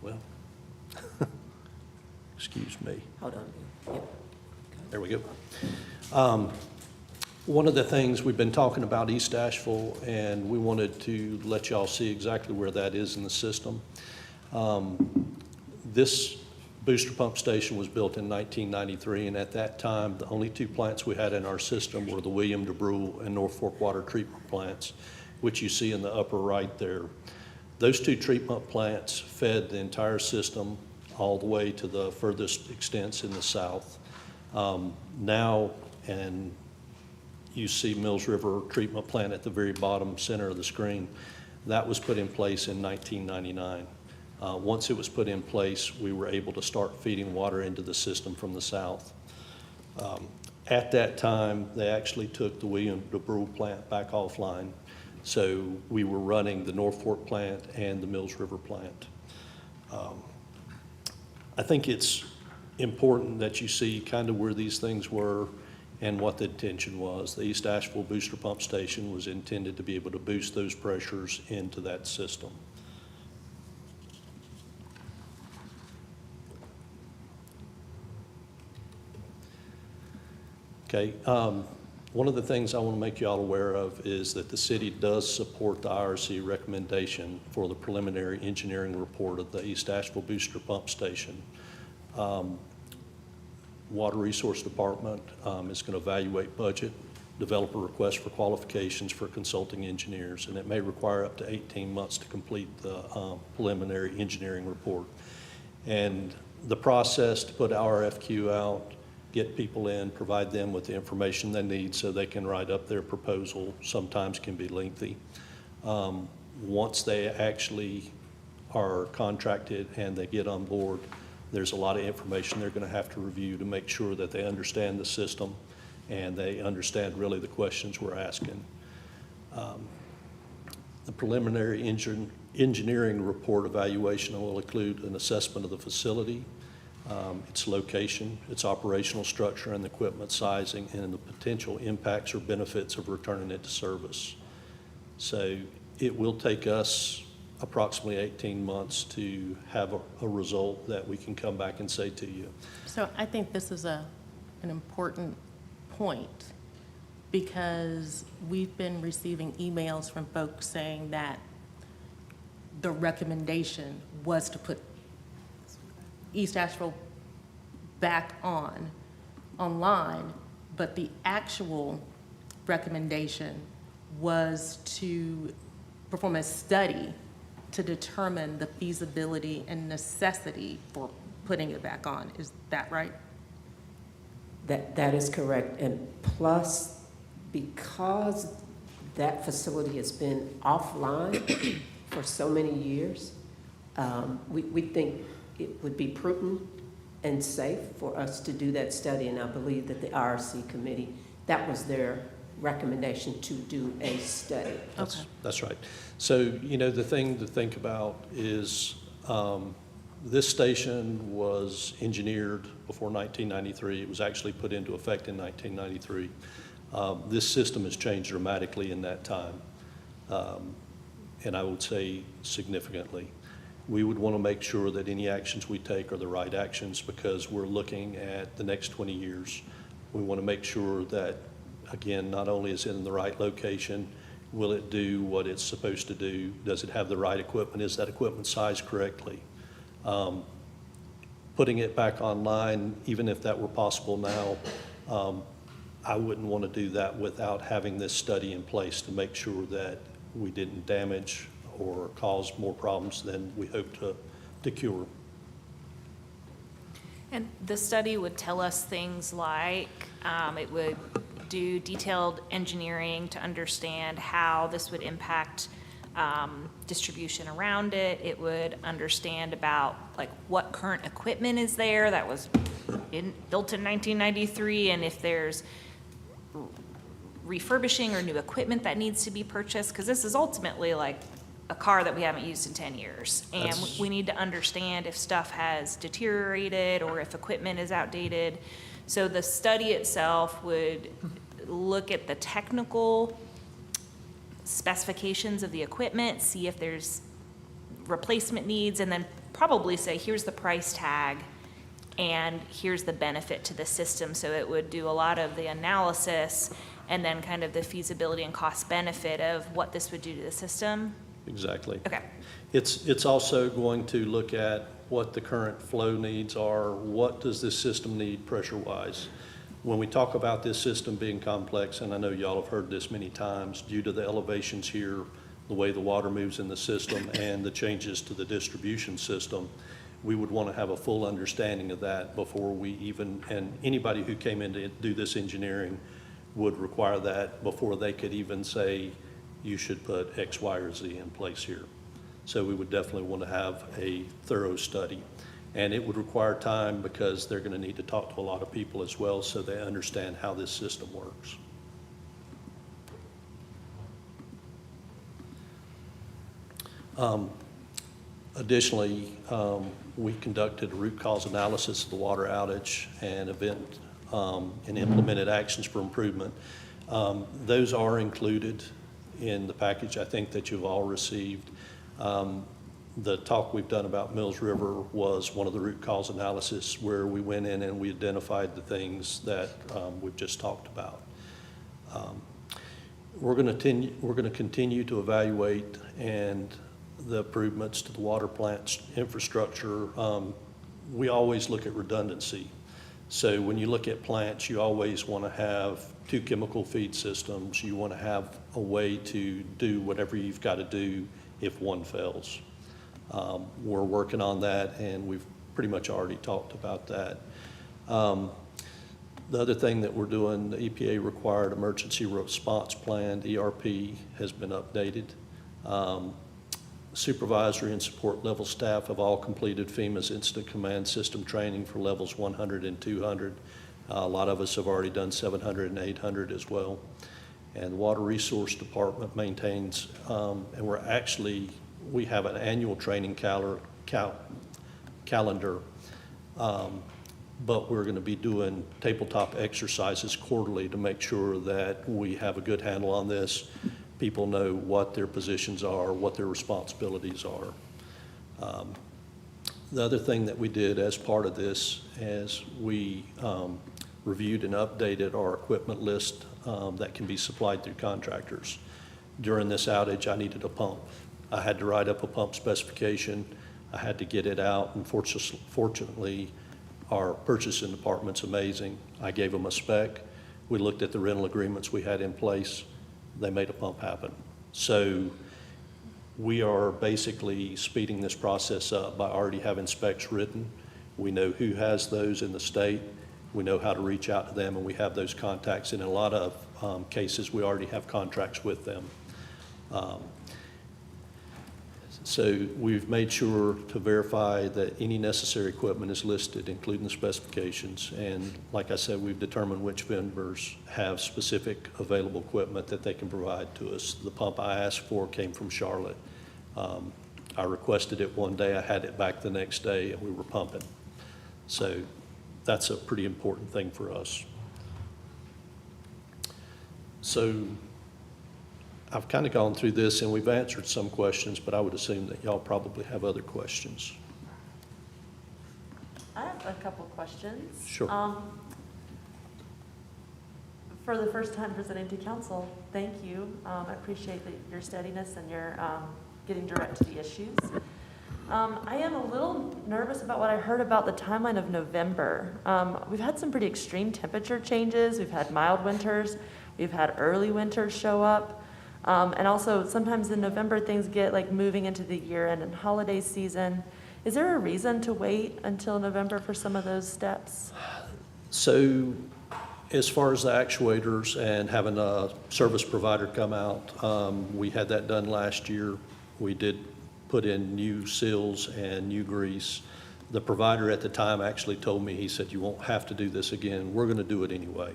Well, excuse me. Hold on. Yep. There we go. One of the things we've been talking about East Asheville, and we wanted to let y'all see exactly where that is in the system. This booster pump station was built in 1993, and at that time, the only two plants we had in our system were the William DeBrule and North Fork water treatment plants, which you see in the upper right there. Those two treatment plants fed the entire system all the way to the furthest extents in the south. Now, and you see Mills River treatment plant at the very bottom center of the screen. That was put in place in 1999. Once it was put in place, we were able to start feeding water into the system from the south. At that time, they actually took the William DeBrule plant back offline. So we were running the North Fork plant and the Mills River plant. I think it's important that you see kind of where these things were and what the intention was. The East Asheville Booster Pump Station was intended to be able to boost those pressures into that system. Okay, one of the things I want to make you all aware of is that the city does support the IRC recommendation for the preliminary engineering report of the East Asheville Booster Pump Station. Water Resource Department is going to evaluate budget develop a request for qualifications for consulting engineers, and it may require up to 18 months to complete the preliminary engineering report. And the process to put RFQ out, get people in, provide them with the information they need so they can write up their proposal, sometimes can be lengthy. Once they actually are contracted and they get on board, there's a lot of information they're going to have to review to make sure that they understand the system and they understand really the questions we're asking. The preliminary engineering report evaluation will include an assessment of the facility, its location, its operational structure and the equipment sizing, and the potential impacts or benefits of returning it to service. So it will take us approximately 18 months to have a result that we can come back and say to you. So I think this is an important point, because we've been receiving emails from folks saying that the recommendation was to put East Asheville back online, but the actual recommendation was to perform a study to determine the feasibility and necessity for putting it back on. Is that right? That is correct. And plus, because that facility has been offline for so many years, we think it would be prudent and safe for us to do that study. And I believe that the IRC committee, that was their recommendation, to do a study. That's right. So, you know, the thing to think about is this station was engineered before 1993. It was actually put into effect in 1993. This system has changed dramatically in that time, and I would say significantly. We would want to make sure that any actions we take are the right actions, because we're looking at the next 20 years. We want to make sure that, again, not only is it in the right location, will it do what it's supposed to do? Does it have the right equipment? Is that equipment sized correctly? Putting it back online, even if that were possible now, I wouldn't want to do that without having this study in place to make sure that we didn't damage or cause more problems than we hope to cure. And the study would tell us things like, it would do detailed engineering to understand how this would impact distribution around it. It would understand about like what current equipment is there that was built in 1993, and if there's refurbishing or new equipment that needs to be purchased, because this is ultimately like a car that we haven't used in 10 years. And we need to understand if stuff has deteriorated or if equipment is outdated. So the study itself would look at the technical specifications of the equipment, see if there's replacement needs, and then probably say, here's the price tag and here's the benefit to the system. So it would do a lot of the analysis and then kind of the feasibility and cost benefit of what this would do to the system. Exactly. Okay. It's also going to look at what the current flow needs are. What does this system need pressure-wise? When we talk about this system being complex, and I know y'all have heard this many times, due to the elevations here, the way the water moves in the system, and the changes to the distribution system, we would want to have a full understanding of that before we even, and anybody who came in to do this engineering would require that before they could even say, you should put X, Y, or Z in place here. So we would definitely want to have a thorough study. And it would require time because they're going to need to talk to a lot of people as well so they understand how this system works. Additionally, we conducted a root cause analysis of the water outage and and implemented actions for improvement. Those are included in the package, I think, that you've all received. The talk we've done about Mills River was one of the root cause analysis where we went in and we identified the things that we've just talked about. We're going to continue to evaluate and the improvements to the water plant's infrastructure. We always look at redundancy. So when you look at plants, you always want to have 2 chemical feed systems. You want to have a way to do whatever you've got to do if one fails. We're working on that, and we've pretty much already talked about that. The other thing that we're doing, the EPA required emergency response plan, ERP, has been updated. Supervisory and support level staff have all completed FEMA's Incident Command System training for levels 100 and 200. A lot of us have already done 700 and 800 as well. And the Water Resource Department maintains, and we have an annual training calendar, but we're going to be doing tabletop exercises quarterly to make sure that we have a good handle on this. People know what their positions are, what their responsibilities are. The other thing that we did as part of this is we reviewed and updated our equipment list that can be supplied through contractors. During this outage, I needed a pump. I had to write up a pump specification. I had to get it out, and fortunately, our purchasing department's amazing. I gave them a spec. We looked at the rental agreements we had in place. They made a pump happen. So we are basically speeding this process up by already having specs written. We know who has those in the state. We know how to reach out to them, and we have those contacts. And in a lot of cases, we already have contracts with them. So we've made sure to verify that any necessary equipment is listed, including the specifications. And like I said, we've determined which vendors have specific available equipment that they can provide to us. The pump I asked for came from Charlotte. I requested it one day, I had it back the next day, and we were pumping. So that's a pretty important thing for us. So I've kind of gone through this, and we've answered some questions, but I would assume that y'all probably have other questions. I have a couple questions. Sure. For the first time presenting to council, thank you. I appreciate your steadiness and your getting direct to the issues. I am a little nervous about what I heard about the timeline of November. We've had some pretty extreme temperature changes. We've had mild winters. We've had early winters show up. And also, sometimes in November, things get like moving into the year end and holiday season. Is there a reason to wait until November for some of those steps? So as far as the actuators and having a service provider come out, we had that done last year. We did put in new seals and new grease. The provider at the time actually told me, he said, you won't have to do this again. We're going to do it anyway.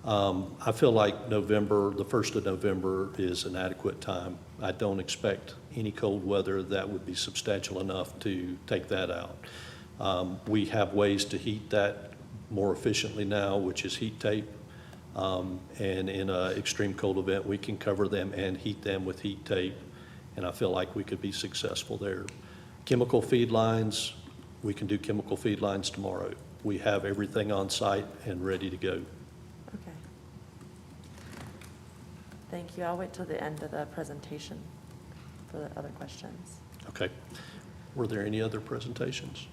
I feel like November, the 1st of November is an adequate time. I don't expect any cold weather that would be substantial enough to take that out. We have ways to heat that more efficiently now, which is heat tape. And in an extreme cold event, we can cover them and heat them with heat tape. And I feel like we could be successful there. Chemical feed lines, we can do chemical feed lines tomorrow. We have everything on site and ready to go. Okay. Thank you. I'll wait till the end of the presentation for the other questions. Okay. Were there any other presentations?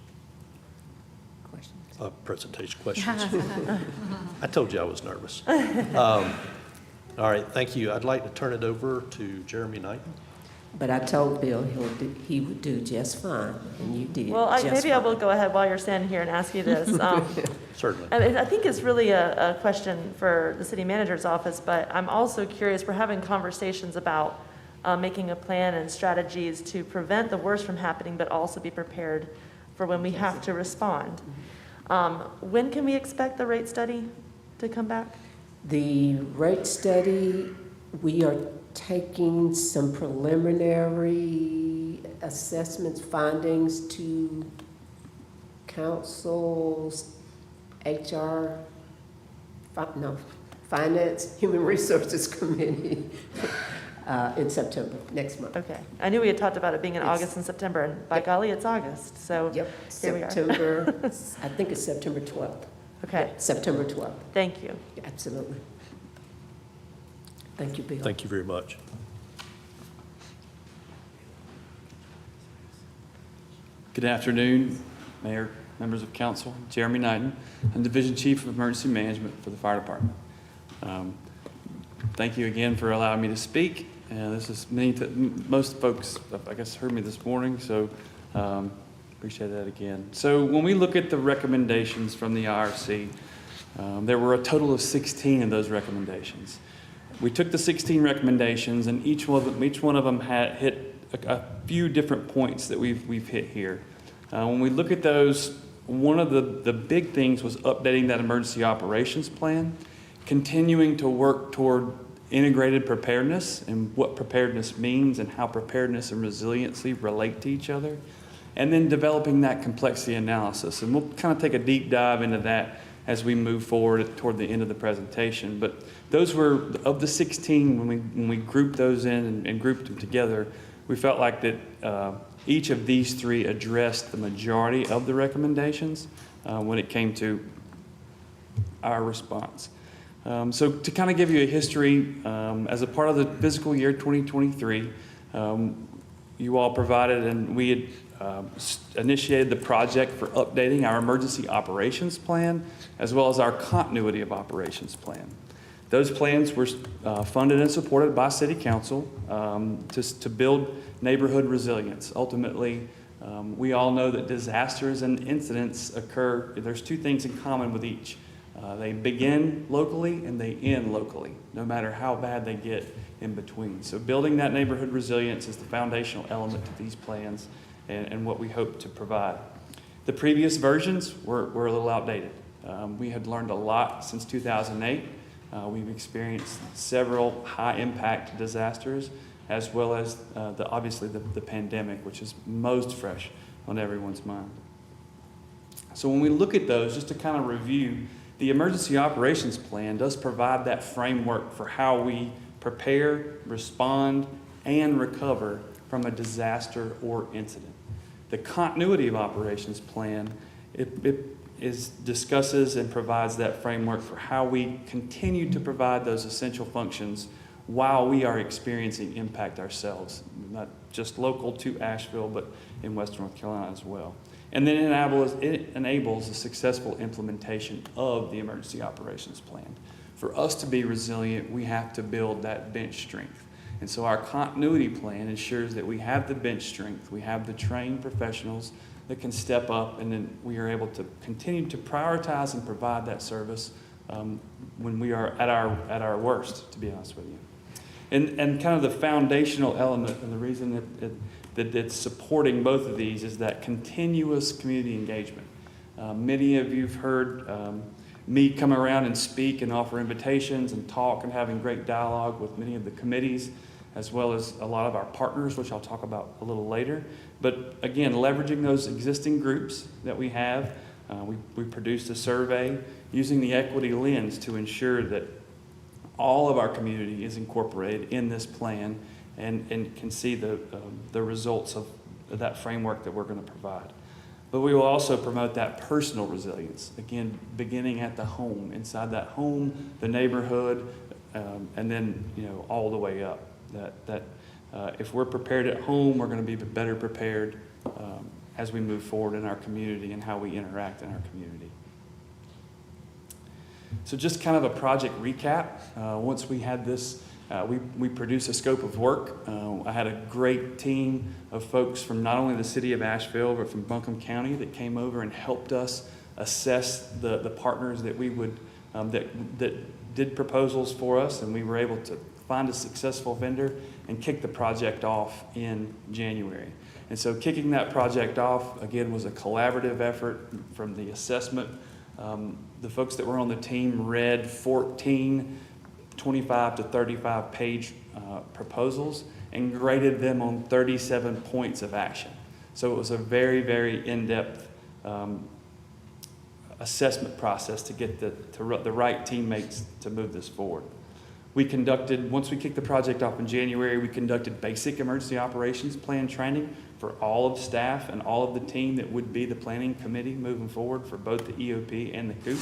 Questions. I told you I was nervous. All right, thank you. I'd like to turn it over to Jeremy Knighton. But I told Bill he would do just fine, and you did Well, just maybe I will fine. go ahead while you're standing here and ask you this. Certainly. I think it's really a question for the city manager's office, but I'm also curious, we're having conversations about making a plan and strategies to prevent the worst from happening, but also be prepared for when we have to respond. When can we expect the rate study to come back? The rate study, we are taking some preliminary assessments, findings to council's Finance, Human Resources Committee in September, next month. Okay. I knew we had talked about it being in August and September, and by golly, it's August, so Yep, here we are. September, I think it's September 12th. Okay, September 12th, thank you. absolutely. Thank you, Bill. Thank you very much. Good afternoon, Mayor, members of council. Jeremy Knighton. I'm Division Chief of Emergency Management for the Fire Department. Thank you again for allowing me to speak. This is most folks, I guess, heard me this morning, so appreciate that again. So when we look at the recommendations from the IRC, there were a total of 16 of those recommendations. We took the 16 recommendations, and each one of them had hit a few different points that we've hit here. When we look at those, one of the big things was updating that emergency operations plan, continuing to work toward integrated preparedness and what preparedness means and how preparedness and resiliency relate to each other, and then developing that complexity analysis. And we'll kind of take a deep dive into that as we move forward toward the end of the presentation. But those were, of the 16, when we grouped those in and grouped them together, we felt like that each of these three addressed the majority of the recommendations when it came to our response. So to kind of give you a history, as a part of the fiscal year 2023, you all provided, and we had initiated the project for updating our emergency operations plan, as well as our continuity of operations plan. Those plans were funded and supported by City Council to build neighborhood resilience. Ultimately, we all know that disasters and incidents occur. There's two things in common with each. They begin locally and they end locally, no matter how bad they get in between. So building that neighborhood resilience is the foundational element to these plans and what we hope to provide. The previous versions were a little outdated. We had learned a lot since 2008. We've experienced several high-impact disasters, as well as obviously the pandemic, which is most fresh on everyone's mind. So when we look at those, just to kind of review, the emergency operations plan does provide that framework for how we prepare, respond, and recover from a disaster or incident. The continuity of operations plan, discusses and provides that framework for how we continue to provide those essential functions while we are experiencing impact ourselves, not just local to Asheville, but in Western North Carolina as well. And then it enables a successful implementation of the emergency operations plan. For us to be resilient, we have to build that bench strength. And so our continuity plan ensures that we have the bench strength, we have the trained professionals that can step up, and then we are able to continue to prioritize and provide that service when we are at our worst, to be honest with you. And kind of the foundational element, and the reason that it's supporting both of these, is that continuous community engagement. Many of you have heard me come around and speak and offer invitations and talk and having great dialogue with many of the committees, as well as a lot of our partners, which I'll talk about a little later. But again, leveraging those existing groups that we have, we produced a survey using the equity lens to ensure that all of our community is incorporated in this plan and can see the results of that framework that we're going to provide. But we will also promote that personal resilience, again, beginning at the home, inside that home, the neighborhood, and then all the way up. That if we're prepared at home, we're going to be better prepared as we move forward in our community and how we interact in our community. So just kind of a project recap. Once we had this, we produced a scope of work. I had a great team of folks from not only the city of Asheville, but from Buncombe County that came over and helped us assess the partners that we would, that did proposals for us, and we were able to find a successful vendor and kick the project off in January. And so kicking that project off, again, was a collaborative effort from the assessment. The folks that were on the team read 14 25 to 35 page proposals and graded them on 37 points of action. So it was a very, very in-depth assessment process to get the right teammates to move this forward. Once we kicked the project off in January, we conducted basic emergency operations plan training for all of staff and all of the team that would be the planning committee moving forward for both the EOP and the COOP.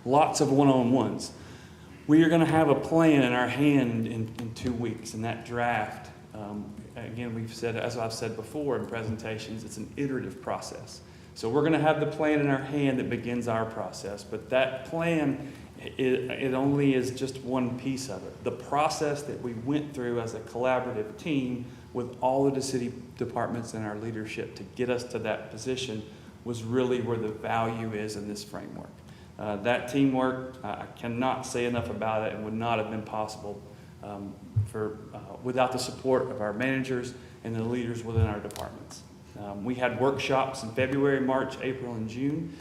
Lots of one-on-ones. We are going to have a plan in our hand in 2 weeks, and that draft, again, we've said, as I've said before in presentations, it's an iterative process. So we're going to have the plan in our hand that begins our process, but that plan it only is just one piece of it. The process that we went through as a collaborative team with all of the city departments and our leadership to get us to that position was really where the value is in this framework. That teamwork, I cannot say enough about it, and would not have been possible without the support of our managers and the leaders within our departments. We had workshops in February, March, April, and June.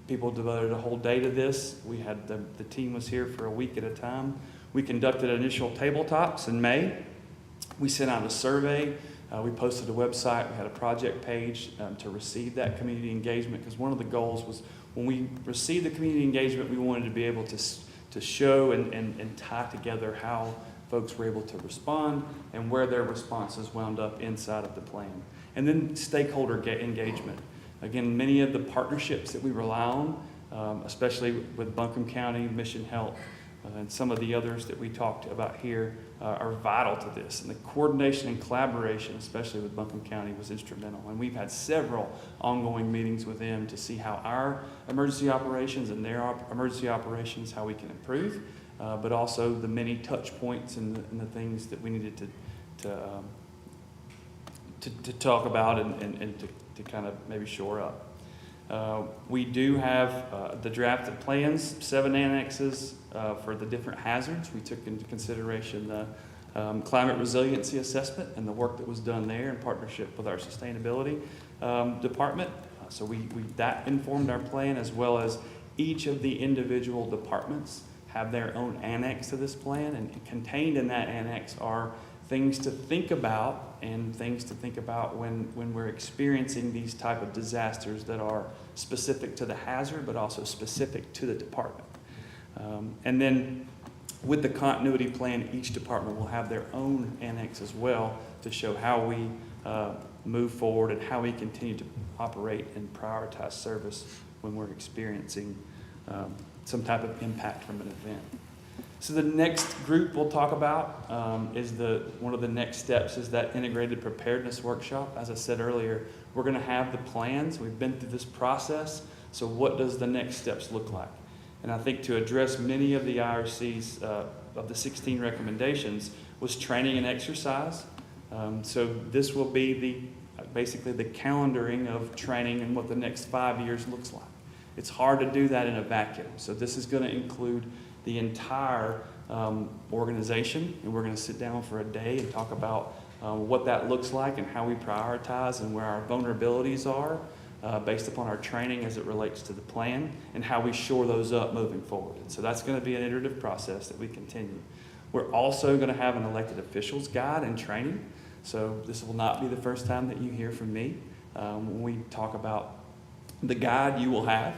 People devoted a whole day to this. We had the team was here for a week at a time. We conducted initial tabletops in May. We sent out a survey. We posted a website. We had a project page to receive that community engagement, because one of the goals was when we received the community engagement, we wanted to be able to show and tie together how folks were able to respond and where their responses wound up inside of the plan. And then stakeholder engagement. Again, many of the partnerships that we rely on, especially with Buncombe County, Mission Health, and some of the others that we talked about here, are vital to this. And the coordination and collaboration, especially with Buncombe County, was instrumental. And we've had several ongoing meetings with them to see how our emergency operations and their emergency operations, how we can improve, but also the many touch points and the things that we needed to talk about and to kind of maybe shore up. We do have the drafted plans, 7 annexes for the different hazards. We took into consideration the climate resiliency assessment and the work that was done there in partnership with our sustainability department. So that informed our plan, as well as each of the individual departments have their own annex to this plan, and contained in that annex are things to think about and things to think about when we're experiencing these type of disasters that are specific to the hazard, but also specific to the department. And then with the continuity plan, each department will have their own annex as well to show how we move forward and how we continue to operate and prioritize service when we're experiencing some type of impact from an event. So the next group we'll talk about is one of the next steps is that integrated preparedness workshop. As I said earlier, we're going to have the plans. We've been through this process. So what does the next steps look like? And I think to address many of the IRC's of the 16 recommendations was training and exercise. So this will be basically the calendaring of training and what the next 5 years looks like. It's hard to do that in a vacuum. So this is going to include the entire organization, and we're going to sit down for a day and talk about what that looks like and how we prioritize and where our vulnerabilities are based upon our training as it relates to the plan, and how we shore those up moving forward. And so that's going to be an iterative process that we continue. We're also going to have an elected officials guide and training. So this will not be the first time that you hear from me. When we talk about the guide you will have,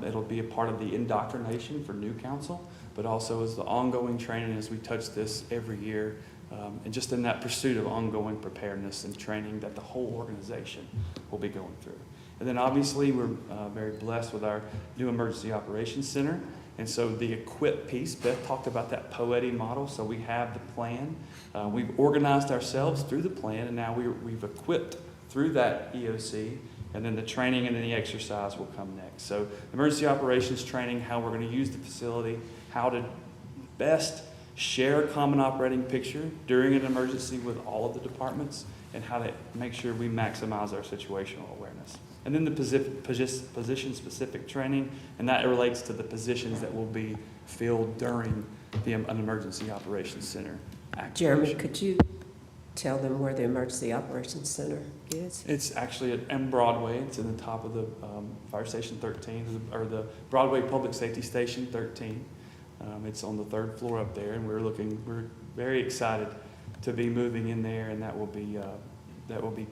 it'll be a part of the indoctrination for new council, but also as the ongoing training as we touch this every year, and just in that pursuit of ongoing preparedness and training that the whole organization will be going through. And then obviously we're very blessed with our new Emergency Operations Center. And so the equip piece, Beth talked about that POETI model. So we have the plan. We've organized ourselves through the plan, and now we've equipped through that EOC. And then the training and then the exercise will come next. So emergency operations training, how we're going to use the facility, how to best share a common operating picture during an emergency with all of the departments, and how to make sure we maximize our situational awareness. And then the position-specific training, and that relates to the positions that will be filled during an emergency operations center activation. Jeremy, could you tell them where the Emergency Operations Center is? It's actually at Broadway. It's in the top of the Fire Station 13, or the Broadway Public Safety Station 13. It's on the 3rd floor up there, and we're very excited to be moving in there, and that will be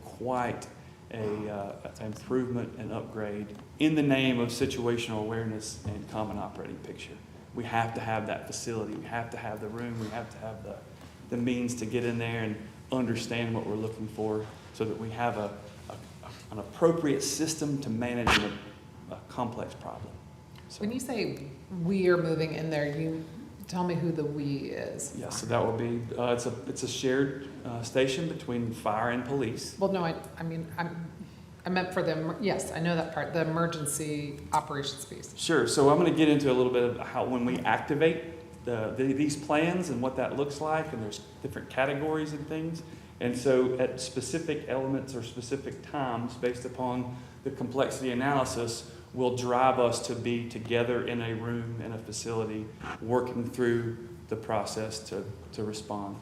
quite a improvement and upgrade in the name of situational awareness and common operating picture. We have to have that facility. We have to have the room. We have to have the means to get in there and understand what we're looking for, so that we have an appropriate system to manage a complex problem. So, When you say we are moving in there, you tell me who the we is. yeah, so that will be, it's a shared station between fire and police. Well, no, I mean, I meant for the, yes, I know that part, the emergency operations piece. Sure, so I'm going to get into a little bit of how, when we activate these plans and what that looks like, and there's different categories and things. And so at specific elements or specific times, based upon the complexity analysis, will drive us to be together in a room, in a facility, working through the process to respond.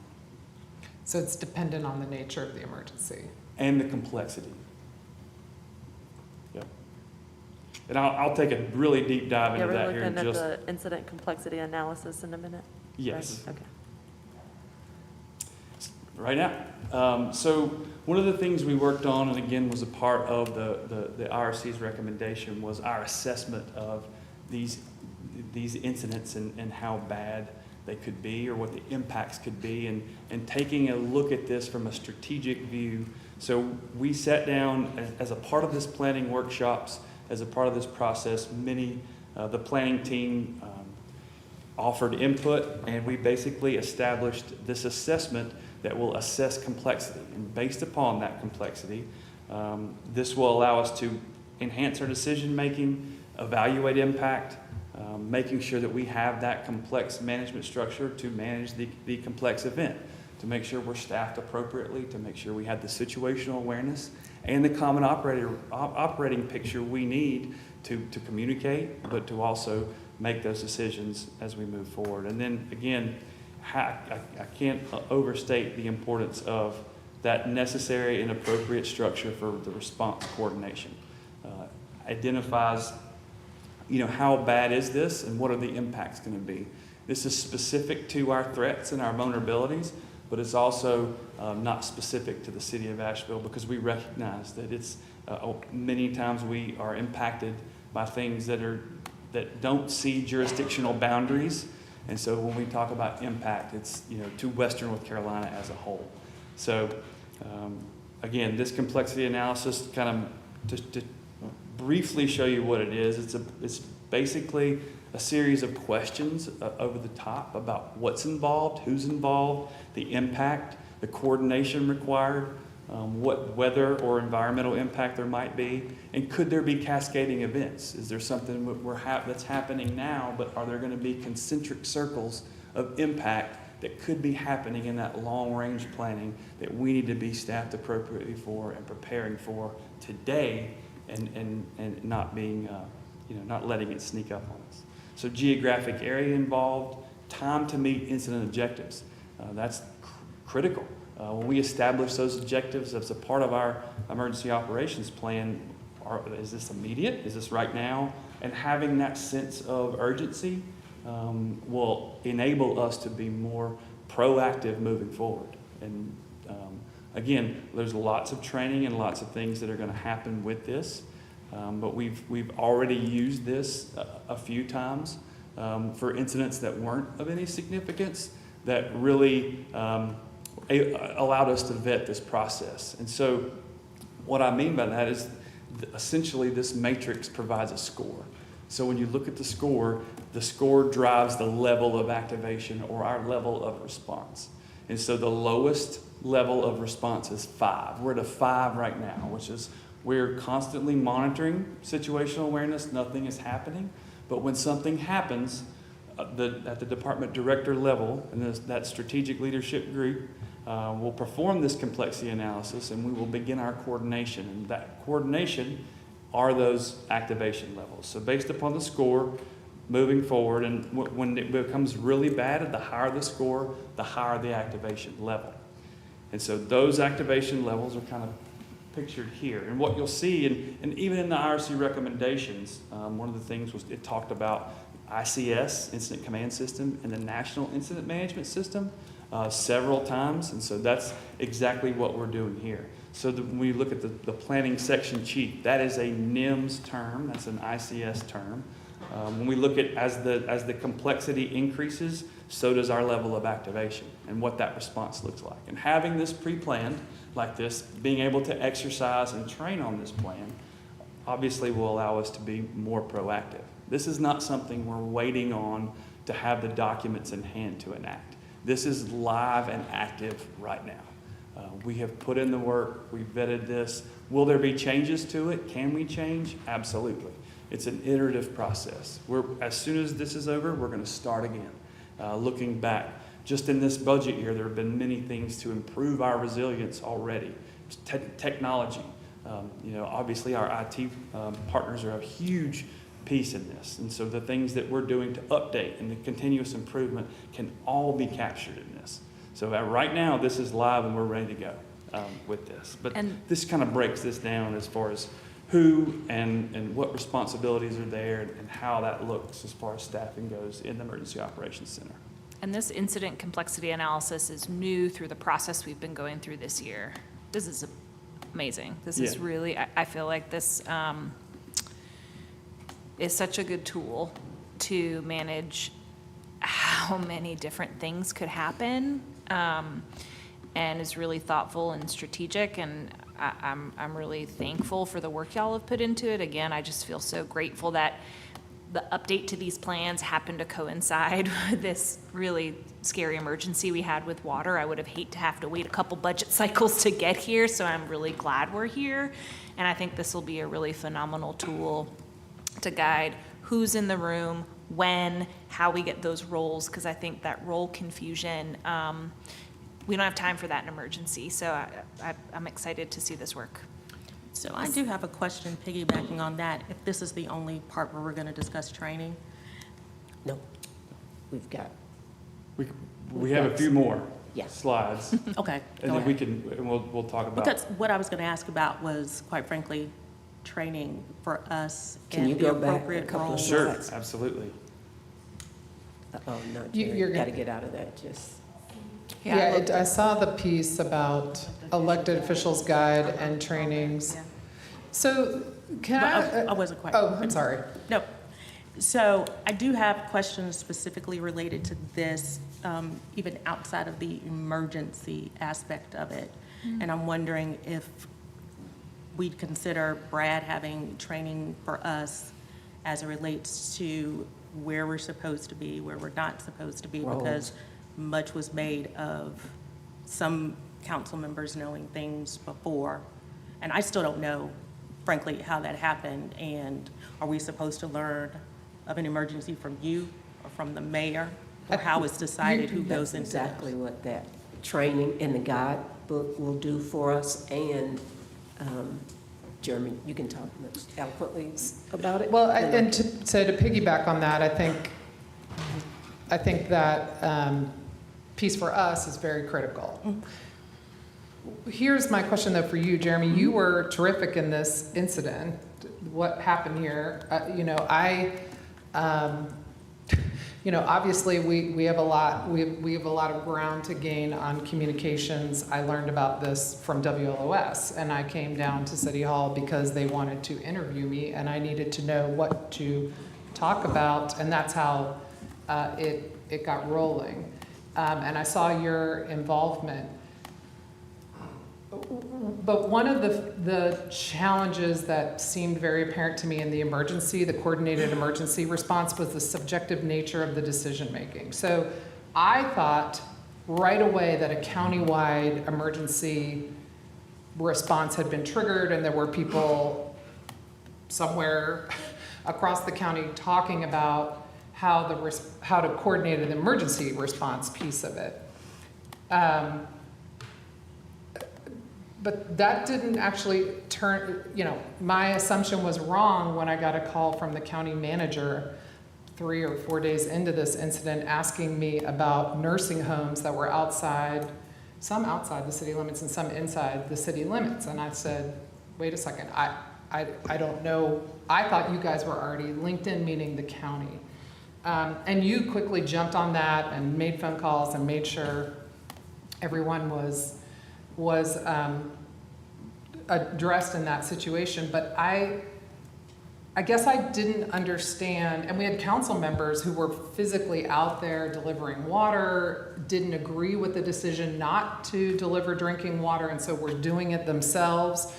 So it's dependent on the nature of the emergency. And the complexity. Yep. And I'll take a really deep dive Yeah, into we're that here in looking at just, the incident complexity analysis in a minute. yes. Right? Okay. Right now. So one of the things we worked on, and again was a part of the IRC's recommendation, was our assessment of these incidents and how bad they could be or what the impacts could be, and taking a look at this from a strategic view. So we sat down as a part of this planning workshops, as a part of this process, the planning team offered input, and we basically established this assessment that will assess complexity. And based upon that complexity, this will allow us to enhance our decision making, evaluate impact, making sure that we have that complex management structure to manage the complex event, to make sure we're staffed appropriately, to make sure we have the situational awareness and the common operating picture we need to communicate, but to also make those decisions as we move forward. And then again, I can't overstate the importance of that necessary and appropriate structure for the response coordination. Identifies, how bad is this and what are the impacts going to be. This is specific to our threats and our vulnerabilities, but it's also not specific to the city of Asheville, because we recognize that it's many times we are impacted by things that don't see jurisdictional boundaries. And so when we talk about impact, it's to Western North Carolina as a whole. So again, this complexity analysis, kind of to briefly show you what it is, it's basically a series of questions over the top about what's involved, who's involved, the impact, the coordination required, what weather or environmental impact there might be, and could there be cascading events? Is there something that's happening now, but are there going to be concentric circles of impact that could be happening in that long-range planning that we need to be staffed appropriately for and preparing for today, and not being, not letting it sneak up on us. So geographic area involved, time to meet incident objectives. That's critical. When we establish those objectives as a part of our emergency operations plan, is this immediate? Is this right now? And having that sense of urgency will enable us to be more proactive moving forward. And again, there's lots of training and lots of things that are going to happen with this, but we've already used this a few times for incidents that weren't of any significance that really allowed us to vet this process. And so what I mean by that is essentially this matrix provides a score. So when you look at the score drives the level of activation or our level of response. And so the lowest level of response is 5. We're at a 5 right now, which is we're constantly monitoring situational awareness. Nothing is happening. But when something happens at the department director level, and that strategic leadership group will perform this complexity analysis, and we will begin our coordination. And that coordination are those activation levels. So based upon the score, moving forward, and when it becomes really bad, the higher the score, the higher the activation level. And so those activation levels are kind of pictured here. And what you'll see, and even in the IRC recommendations, one of the things was it talked about ICS, Incident Command System, and the National Incident Management System several times. And so that's exactly what we're doing here. So when we look at the planning section sheet, that is a NIMS term, that's an ICS term. When we look at as the complexity increases, so does our level of activation and what that response looks like. And having this pre-planned like this, being able to exercise and train on this plan, obviously will allow us to be more proactive. This is not something we're waiting on to have the documents in hand to enact. This is live and active right now. We have put in the work, we vetted this. Will there be changes to it? Can we change? Absolutely. It's an iterative process. As soon as this is over, we're going to start again. Looking back, just in this budget year, there have been many things to improve our resilience already. Technology, obviously our IT partners are a huge piece in this. And so the things that we're doing to update and the continuous improvement can all be captured in this. So right now, this is live and we're ready to go with this. But this kind of breaks this down as far as who and what responsibilities are there and how that looks as far as staffing goes in the Emergency Operations Center. And this incident complexity analysis is new through the process we've been going through this year. This is amazing. This is really, I feel like this is such a good tool to manage how many different things could happen, and is really thoughtful and strategic, and I'm really thankful for the work y'all have put into it. Again, I just feel so grateful that the update to these plans happened to coincide with this really scary emergency we had with water. I would have hated to have to wait a couple budget cycles to get here, so I'm really glad we're here. And I think this will be a really phenomenal tool to guide who's in the room, when, how we get those roles, because I think that role confusion, we don't have time for that in emergency. So I'm excited to see this work. So I do have a question piggybacking on that. If this is the only part where we're going to discuss training? No, we've got, We have a few more Yeah. slides. Okay, And go then we ahead. can, we'll talk about. Because what I was going to ask about was, quite frankly, training for us Can you and the go back a appropriate couple of roles. Sure, slides? absolutely. oh, no, You're Jerry, got to good. get out of that, just. Yeah, I saw the piece about elected officials guide and trainings. So can But I? I wasn't quite. Oh, I'm sorry. No. So I do have questions specifically related to this, even outside of the emergency aspect of it. And I'm wondering if we'd consider Brad having training for us as it relates to where we're supposed to be, where we're not supposed to be, Roles. because much was made of some council members knowing things before. And I still don't know, frankly, how that happened. And are we supposed to learn of an emergency from you or from the mayor? Or how it's decided who goes into That's exactly what that training in the guidebook will do for us. And Jeremy, you can talk most eloquently about it. Well, and to piggyback on that, I think that piece for us is very critical. Here's my question though for you, Jeremy. You were terrific in this incident. What happened here? Obviously we have a lot. We have a lot of ground to gain on communications. I learned about this from WLOS, and I came down to City Hall because they wanted to interview me, and I needed to know what to talk about, and that's how it got rolling. And I saw your involvement. But one of the challenges that seemed very apparent to me in the emergency, the coordinated emergency response, was the subjective nature of the decision-making. So I thought right away that a countywide emergency response had been triggered and there were people somewhere across the county talking about how to coordinate an emergency response piece of it. But that didn't actually turn, my assumption was wrong when I got a call from the county manager 3 or 4 days into this incident asking me about nursing homes that were outside, some outside the city limits and some inside the city limits. And I said, wait a second, I don't know. I thought you guys were already linked in, meaning the county. And you quickly jumped on that and made phone calls and made sure everyone was addressed in that situation. But I guess I didn't understand, and we had council members who were physically out there delivering water, didn't agree with the decision not to deliver drinking water, and so were doing it themselves.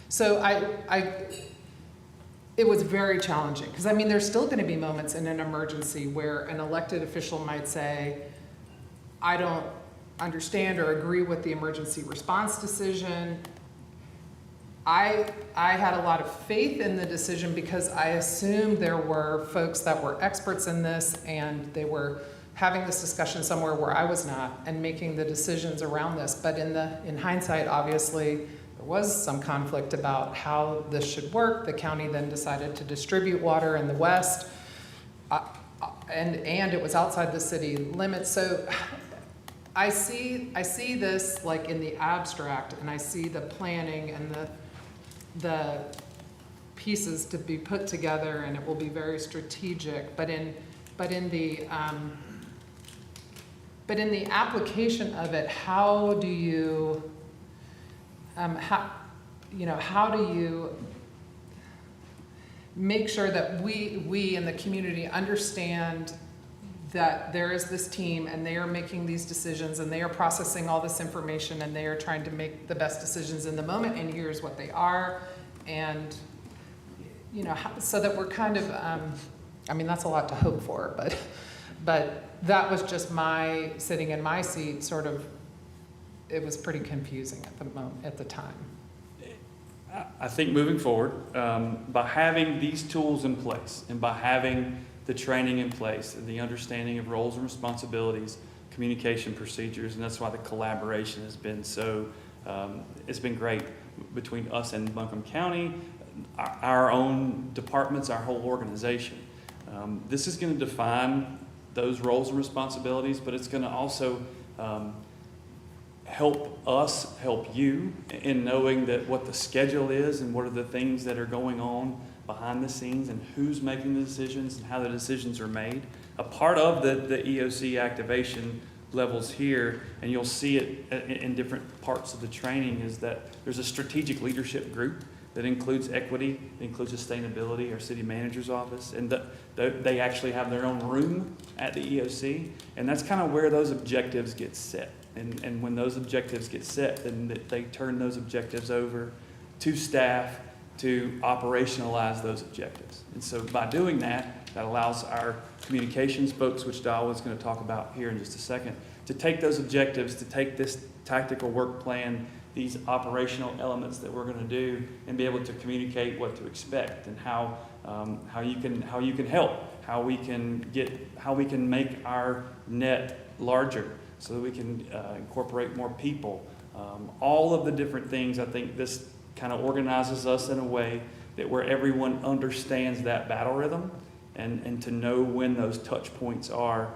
So it was very challenging, because there's still going to be moments in an emergency where an elected official might say, I understand or agree with the emergency response decision. I had a lot of faith in the decision because I assumed there were folks that were experts in this and they were having this discussion somewhere where I was not and making the decisions around this. But in hindsight, obviously, there was some conflict about how this should work. The county then decided to distribute water in the west, and it was outside the city limits. So I see this like in the abstract, and I see the planning and the pieces to be put together, and it will be very strategic. But in the application of it, how do you make sure that we in the community understand that there is this team and they are making these decisions and they are processing all this information and they are trying to make the best decisions in the moment, and here's what they are, and so that we're kind of that's a lot to hope for, but that was just my sitting in my seat sort of. It was pretty confusing at the time. I think moving forward, by having these tools in place and by having the training in place and the understanding of roles and responsibilities, communication procedures, and that's why the collaboration has been so, it's been great between us and Buncombe County, our own departments, our whole organization. This is going to define those roles and responsibilities, but it's going to also help us help you in knowing that what the schedule is and what are the things that are going on behind the scenes and who's making the decisions and how the decisions are made. A part of the EOC activation levels here, and you'll see it in different parts of the training, is that there's a strategic leadership group that includes equity, includes sustainability, our city manager's office, and they actually have their own room at the EOC, and that's kind of where those objectives get set. And when those objectives get set, then they turn those objectives over to staff to operationalize those objectives. And so by doing that, that allows our communications folks, which Dawa is going to talk about here in just a second, to take those objectives, to take this tactical work plan, these operational elements that we're going to do, and be able to communicate what to expect and how you can help, how we can make our net larger so that we can incorporate more people. All of the different things, I think this kind of organizes us in a way that where everyone understands that battle rhythm and to know when those touch points are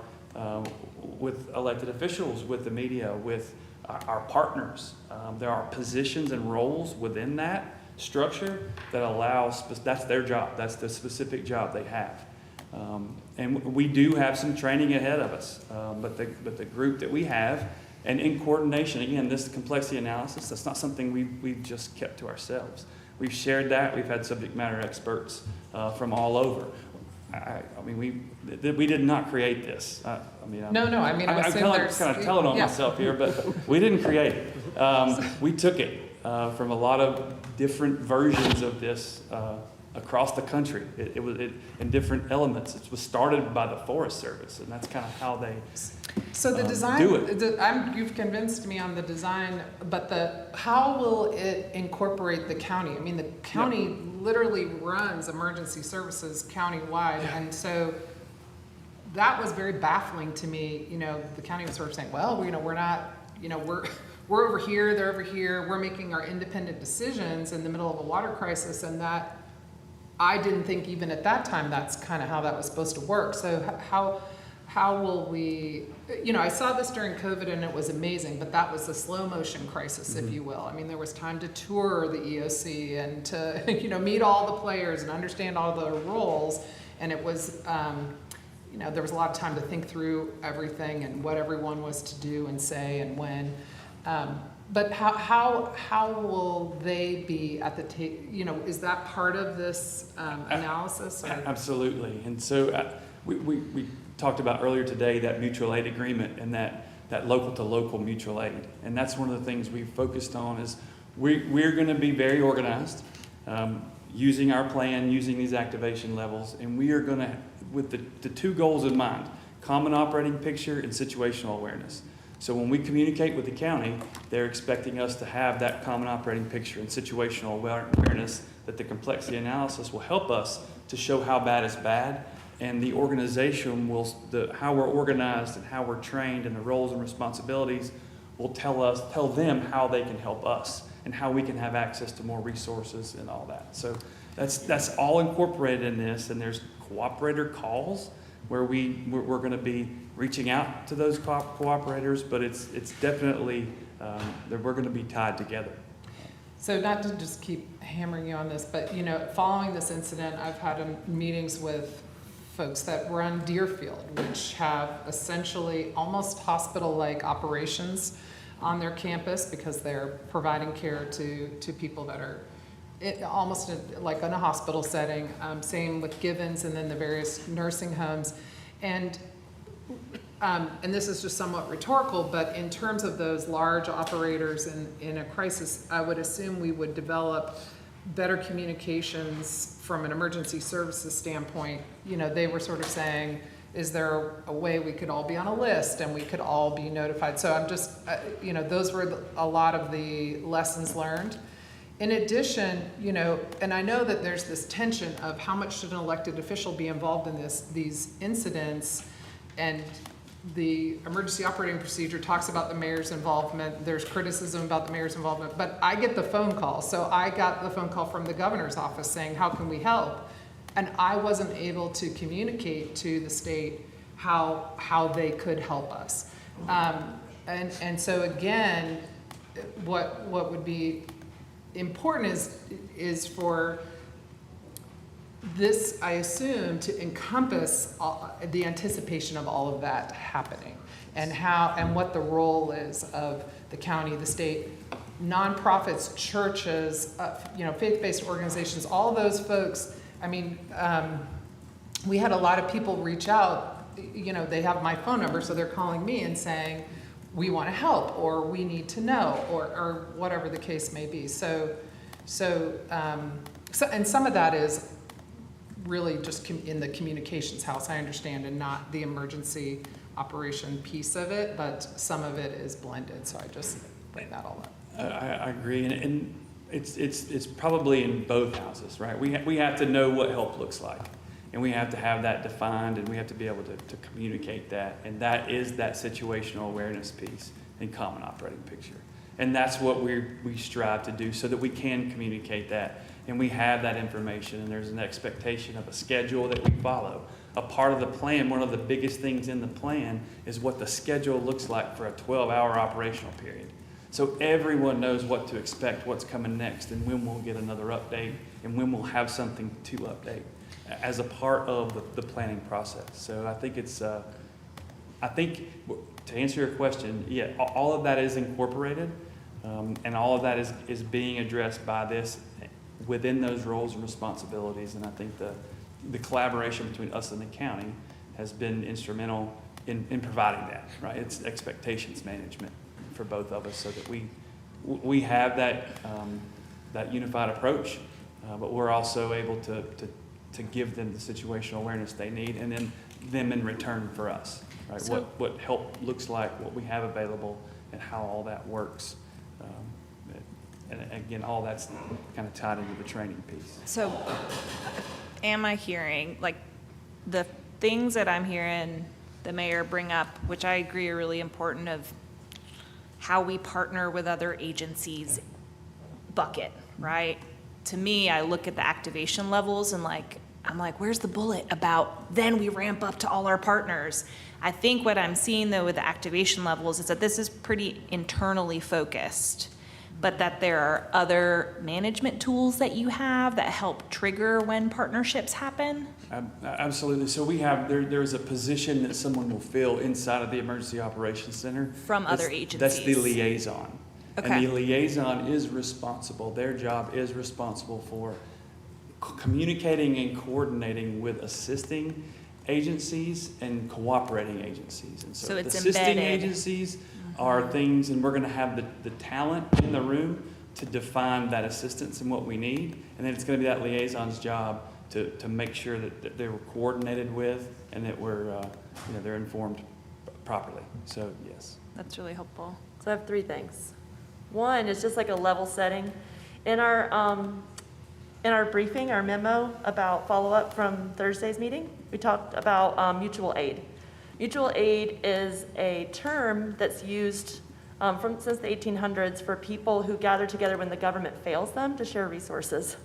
with elected officials, with the media, with our partners. There are positions and roles within that structure that allows, that's their job, that's the specific job they have. And we do have some training ahead of us, but the group that we have, and in coordination, again, this complexity analysis, that's not something we've just kept to ourselves. We've shared that. We've had subject matter experts from all over. We did not create this. No. I'm kind of telling on myself here, but we didn't create it. We took it from a lot of different versions of this across the country. It was in different elements. It was started by the Forest Service, and that's kind of how they So the design, do it. You've convinced me on the design, but how will it incorporate the county? I mean, the county literally runs emergency services countywide, and so that was very baffling to me. The county was sort of saying, well, we're not, we're over here, they're over here, we're making our independent decisions in the middle of a water crisis, and that, I didn't think even at that time that's kind of how that was supposed to work. So how will we, I saw this during COVID and it was amazing, but that was a slow motion crisis, if you will. I mean, there was time to tour the EOC and to, meet all the players and understand all the roles. And it was, there was a lot of time to think through everything and what everyone was to do and say and when. But how will they be at the table? Is that part of this analysis? Or? Absolutely. And so we talked about earlier today that mutual aid agreement and that local to local mutual aid. And that's one of the things we've focused on is we're going to be very organized, using our plan, using these activation levels, and we are going to, with the two goals in mind, common operating picture and situational awareness. So when we communicate with the county, they're expecting us to have that common operating picture and situational awareness that the complexity analysis will help us to show how bad is bad, and the organization will, how we're organized and how we're trained and the roles and responsibilities will tell them how they can help us and how we can have access to more resources and all that. So that's all incorporated in this, and there's cooperator calls where we're going to be reaching out to those cooperators, but it's definitely that we're going to be tied together. So not to just keep hammering you on this, but following this incident, I've had meetings with folks that run Deerfield, which have essentially almost hospital-like operations on their campus because they're providing care to people that are almost like in a hospital setting. Same with Givens and then the various nursing homes. And this is just somewhat rhetorical, but in terms of those large operators in a crisis, I would assume we would develop better communications from an emergency services standpoint. They were sort of saying, is there a way we could all be on a list and we could all be notified? So I'm just, those were a lot of the lessons learned. In addition, and I know that there's this tension of how much should an elected official be involved in these incidents, and the emergency operating procedure talks about the mayor's involvement. There's criticism about the mayor's involvement, but I get the phone call. So I got the phone call from the governor's office saying, how can we help? And I wasn't able to communicate to the state how they could help us. And so again, what would be important is for this, I assume, to encompass the anticipation of all of that happening, and what the role is of the county, the state, nonprofits, churches, faith-based organizations, all those folks. I mean, we had a lot of people reach out. They have my phone number, so they're calling me and saying, we want to help, or we need to know, or whatever the case may be. So and some of that is really just in the communications house, I understand, and not the emergency operation piece of it, but some of it is blended. So I just bring that all up. I agree, and it's probably in both houses, right? We have to know what help looks like, and we have to have that defined, and we have to be able to communicate that, and that is that situational awareness piece and common operating picture. And that's what we strive to do so that we can communicate that, and we have that information, and there's an expectation of a schedule that we follow. A part of the plan, one of the biggest things in the plan is what the schedule looks like for a 12-hour operational period. So everyone knows what to expect, what's coming next, and when we'll get another update, and when we'll have something to update as a part of the planning process. So I think to answer your question, yeah, all of that is incorporated, and all of that is being addressed by this within those roles and responsibilities. And I think the collaboration between us and the county has been instrumental in providing that, right? It's expectations management for both of us so that we have that unified approach, but we're also able to give them the situational awareness they need, and then them in return for us, right? So, what help looks like, what we have available, and how all that works. And again, all that's kind of tied into the training piece. So, am I hearing, like, the things that I'm hearing the mayor bring up, which I agree are really important, of how we partner with other agencies bucket, right? To me, I look at the activation levels and I'm like, where's the bullet about then we ramp up to all our partners? I think what I'm seeing though with the activation levels is that this is pretty internally focused, but that there are other management tools that you have that help trigger when partnerships happen. Absolutely. So we have, there's a position that someone will fill inside of the Emergency Operations Center. From other agencies. That's the liaison. Okay. And the liaison is responsible, their job is responsible for communicating and coordinating with assisting agencies and cooperating agencies. And So it's the assisting embedded. agencies are things, and we're going to have the talent in the room to define that assistance and what we need. And then it's going to be that liaison's job to make sure that they're coordinated with and that they're informed properly. So yes. that's really helpful. So I have three things. One is just like a level setting. In our briefing, our memo about follow-up from Thursday's meeting, we talked about mutual aid. Mutual aid is a term that's used since the 1800s for people who gather together when the government fails them to share resources.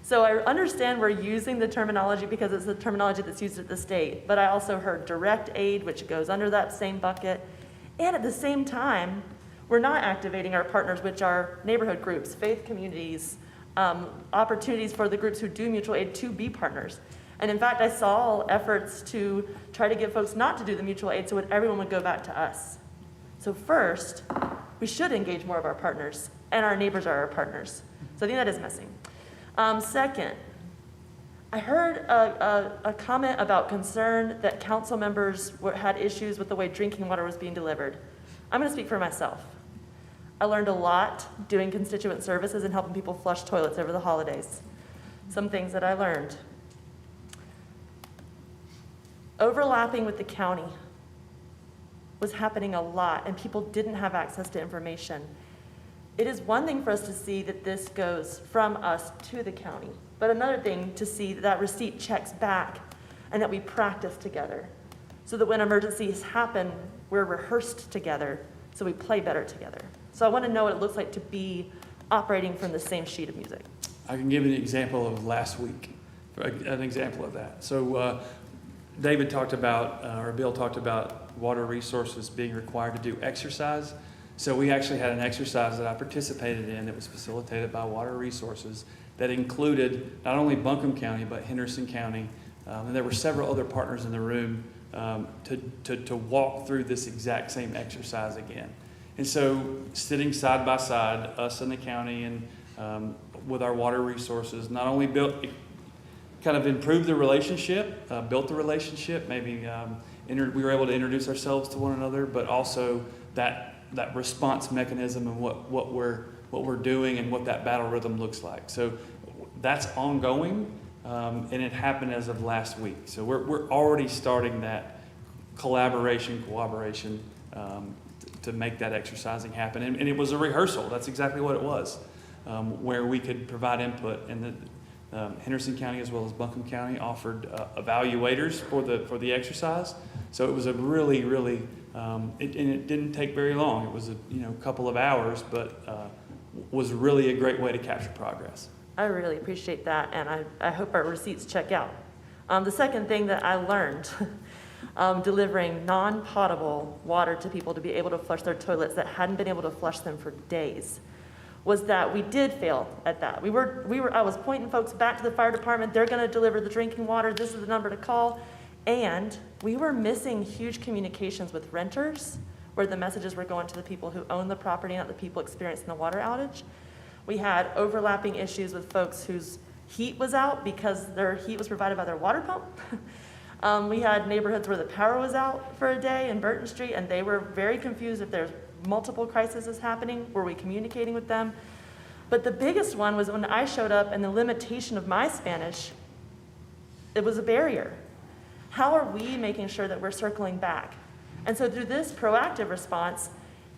So I understand we're using the terminology because it's the terminology that's used at the state, but I also heard direct aid, which goes under that same bucket. And at the same time, we're not activating our partners, which are neighborhood groups, faith communities, opportunities for the groups who do mutual aid to be partners. And in fact, I saw efforts to try to get folks not to do the mutual aid so that everyone would go back to us. So first, we should engage more of our partners, and our neighbors are our partners. So I think that is missing. Second, I heard a comment about concern that council members had issues with the way drinking water was being delivered. I'm going to speak for myself. I learned a lot doing constituent services and helping people flush toilets over the holidays. Some things that I learned. Overlapping with the county was happening a lot, and people didn't have access to information. It is one thing for us to see that this goes from us to the county, but another thing to see that receipt checks back and that we practice together so that when emergencies happen, we're rehearsed together so we play better together. So I want to know what it looks like to be operating from the same sheet of music. I can give you an example of last week, an example of that. So David talked about, or Bill talked about water resources being required to do exercise. So we actually had an exercise that I participated in that was facilitated by Water Resources that included not only Buncombe County, but Henderson County. And there were several other partners in the room to walk through this exact same exercise again. And so sitting side by side, us and the county and with our Water Resources, not only kind of improved the relationship, built the relationship, maybe we were able to introduce ourselves to one another, but also that response mechanism and what we're doing and what that battle rhythm looks like. So that's ongoing, and it happened as of last week. So we're already starting that collaboration, cooperation to make that exercising happen. And it was a rehearsal. That's exactly what it was, where we could provide input. And the Henderson County as well as Buncombe County offered evaluators for the exercise. So it was a really, really and it didn't take very long. It was a couple of hours, but was really a great way to capture progress. I really appreciate that, and I hope our receipts check out. The second thing that I learned, delivering non-potable water to people to be able to flush their toilets that hadn't been able to flush them for days, was that we did fail at that. I was pointing folks back to the fire department. They're going to deliver the drinking water. This is the number to call. And we were missing huge communications with renters where the messages were going to the people who own the property, not the people experiencing the water outage. We had overlapping issues with folks whose heat was out because their heat was provided by their water pump. We had neighborhoods where the power was out for a day in Burton Street, and they were very confused if there's multiple crises happening. Were we communicating with them? But the biggest one was when I showed up and the limitation of my Spanish, it was a barrier. How are we making sure that we're circling back? And so through this proactive response,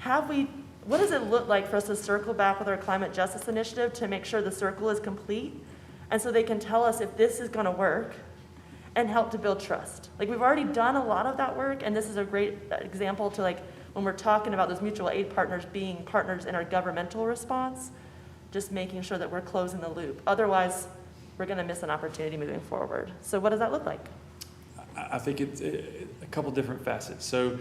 what does it look like for us to circle back with our climate justice initiative to make sure the circle is complete? And so they can tell us if this is gonna work and help to build trust. Like, we've already done a lot of that work, and this is a great example to, like, when we're talking about those mutual aid partners being partners in our governmental response, just making sure that we're closing the loop. Otherwise, we're gonna miss an opportunity moving forward. So what does that look like? I think it's a couple different facets. So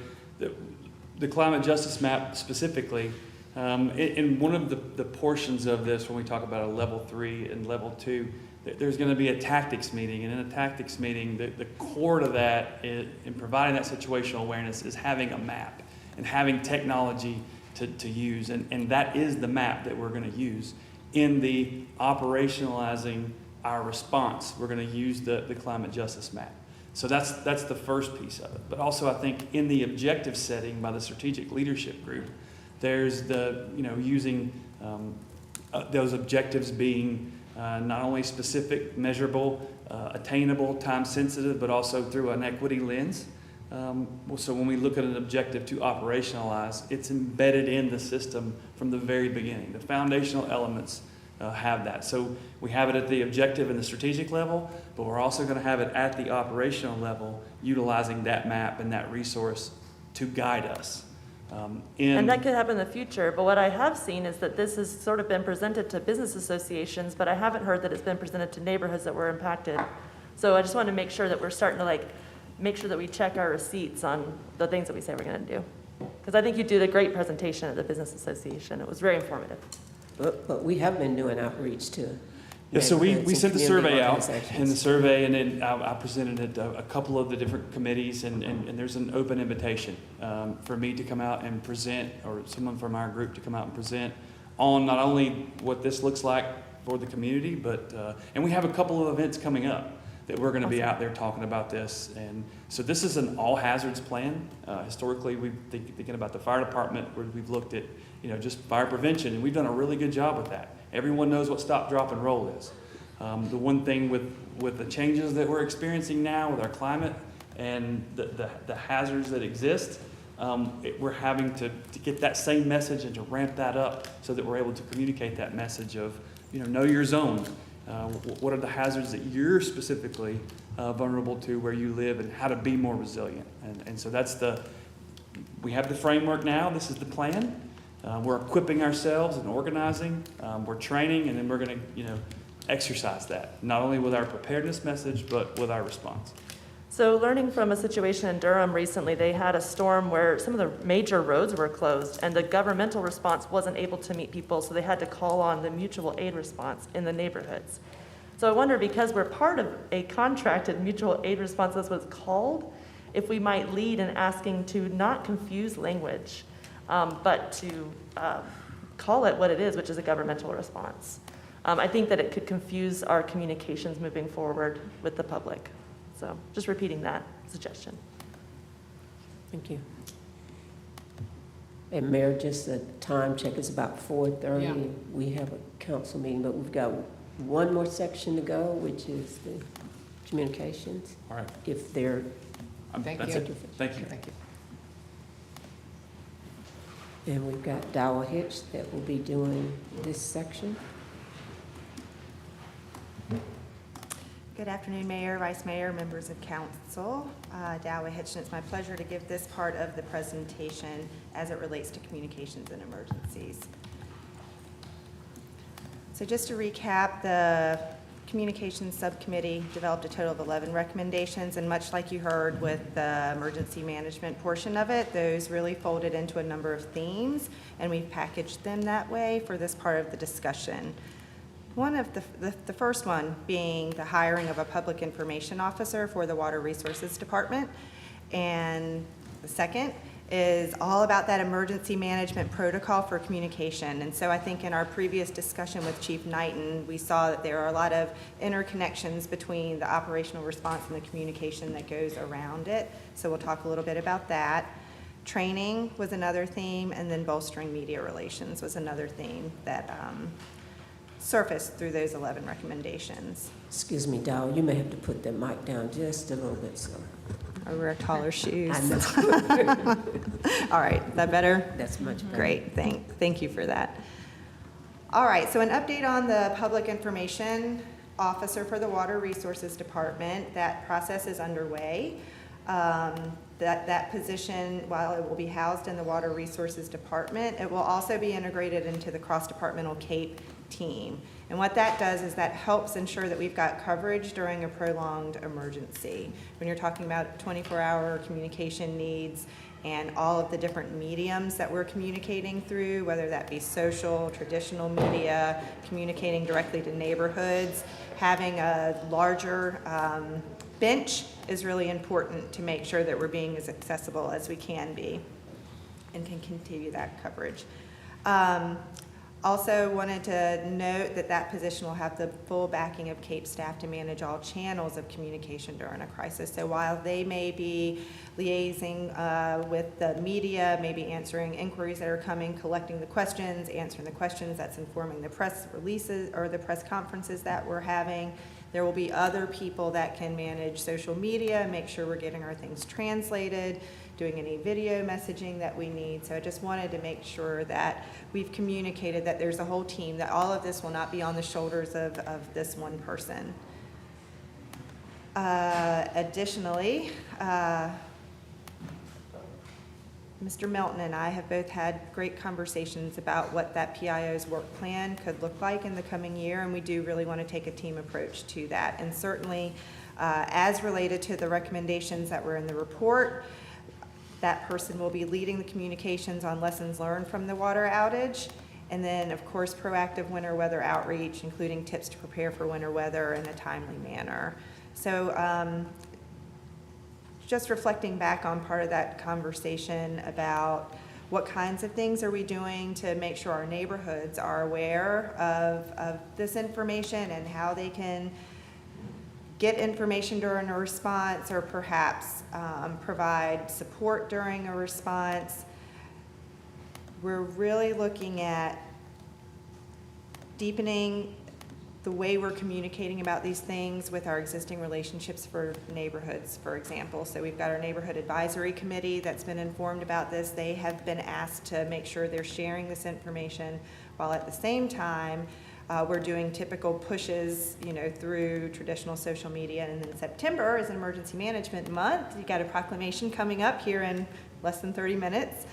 the climate justice map specifically, in one of the portions of this, when we talk about a level 3 and level 2, there's going to be a tactics meeting. And in a tactics meeting, the core to that in providing that situational awareness is having a map and having technology to use. And that is the map that we're going to use in the operationalizing our response. We're going to use the climate justice map. So that's the first piece of it. But also I think in the objective setting by the strategic leadership group, there's the, using those objectives being not only specific, measurable, attainable, time sensitive, but also through an equity lens. So when we look at an objective to operationalize, it's embedded in the system from the very beginning. The foundational elements have that. So we have it at the objective and the strategic level, but we're also going to have it at the operational level, utilizing that map and that resource to guide us. And that could happen in the future, but what I have seen is that this has sort of been presented to business associations, but I haven't heard that it's been presented to neighborhoods that were impacted. So I just want to make sure that we're starting to make sure that we check our receipts on the things that we say we're going to do. Because I think you did a great presentation at the business association. It was very informative. But we have been doing outreach to. Yeah, so we neighborhoods and sent the community survey out, organizations. and the survey, and then I presented it to a couple of the different committees, and there's an open invitation for me to come out and present, or someone from our group to come out and present on not only what this looks like for the community, but, and we have a couple of events coming up that we're going to be out there talking about this. And so this is an all hazards plan. Historically, we've thinking about the fire department, where we've looked at, just fire prevention, and we've done a really good job with that. Everyone knows what stop, drop, and roll is. The one thing with the changes that we're experiencing now with our climate and the hazards that exist, we're having to get that same message and to ramp that up so that we're able to communicate that message of, know your zone. What are the hazards that you're specifically vulnerable to where you live, and how to be more resilient. And so we have the framework now. This is the plan. We're equipping ourselves and organizing. We're training, and then we're going to, exercise that, not only with our preparedness message, but with our response. So learning from a situation in Durham recently, they had a storm where some of the major roads were closed, and the governmental response wasn't able to meet people, so they had to call on the mutual aid response in the neighborhoods. So I wonder, because we're part of a contracted mutual aid response, that's what it's called, if we might lead in asking to not confuse language, but to call it what it is, which is a governmental response. I think that it could confuse our communications moving forward with the public. So just repeating that suggestion. Thank you. And Mayor, just a time check, it's about 4:30. Yeah. We have a council meeting, but we've got one more section to go, which is the communications. All right. If they're, Thank That's you. it. Thank you. Thank you. and we've got Dowell Hitch that will be doing this section. Good afternoon, Mayor, Vice Mayor, members of council. Dowell Hitch, and it's my pleasure to give this part of the presentation as it relates to communications and emergencies. So just to recap, the Communications Subcommittee developed a total of 11 recommendations, and much like you heard with the emergency management portion of it, those really folded into a number of themes, and we've packaged them that way for this part of the discussion. One of the first one being the hiring of a public information officer for the Water Resources Department, and the second is all about that emergency management protocol for communication. And so I think in our previous discussion with Chief Knighton, we saw that there are a lot of interconnections between the operational response and the communication that goes around it. So we'll talk a little bit about that. Training was another theme, and then bolstering media relations was another theme that surfaced through those 11 recommendations. Excuse me, Dowell, you may have to put that mic down just a little bit, sir. I wear taller shoes. I know. All right, is that better? That's much better. Great, thank you for that. All right, so an update on the public information officer for the Water Resources Department. That process is underway. That position, while it will be housed in the Water Resources Department, it will also be integrated into the cross-departmental CAPE team. And what that does is that helps ensure that we've got coverage during a prolonged emergency. When you're talking about 24-hour communication needs and all of the different mediums that we're communicating through, whether that be social, traditional media, communicating directly to neighborhoods, having a larger bench is really important to make sure that we're being as accessible as we can be and can continue that coverage. Also wanted to note that that position will have the full backing of CAPE staff to manage all channels of communication during a crisis. So while they may be liaising with the media, maybe answering inquiries that are coming, collecting the questions, answering the questions, that's informing the press releases or the press conferences that we're having, There will be other people that can manage social media, make sure we're getting our things translated, doing any video messaging that we need. So I just wanted to make sure that we've communicated that there's a whole team, that all of this will not be on the shoulders of this one person. Additionally, Mr. Melton and I have both had great conversations about what that PIO's work plan could look like in the coming year, and we do really want to take a team approach to that. And certainly, as related to the recommendations that were in the report, that person will be leading the communications on lessons learned from the water outage, and then, of course, proactive winter weather outreach, including tips to prepare for winter weather in a timely manner. So just reflecting back on part of that conversation about what kinds of things are we doing to make sure our neighborhoods are aware of this information and how they can get information during a response, or perhaps provide support during a response. We're really looking at deepening the way we're communicating about these things with our existing relationships for neighborhoods, for example. So we've got our neighborhood advisory committee that's been informed about this. They have been asked to make sure they're sharing this information, while at the same time, we're doing typical pushes, through traditional social media. And then September is an emergency management month. You got a proclamation coming up here in less than 30 minutes.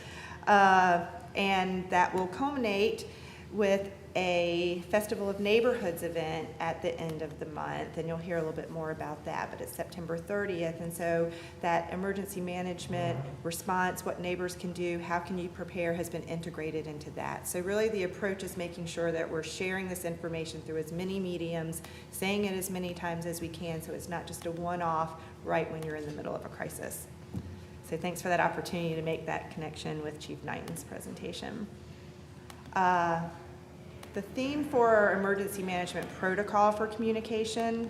And that will culminate with a Festival of Neighborhoods event at the end of the month, and you'll hear a little bit more about that, but it's September 30th, and so that emergency management response, what neighbors can do, how can you prepare, has been integrated into that. So really the approach is making sure that we're sharing this information through as many mediums, saying it as many times as we can, so it's not just a one-off right when you're in the middle of a crisis. So thanks for that opportunity to make that connection with Chief Knighton's presentation. The theme for our emergency management protocol for communication,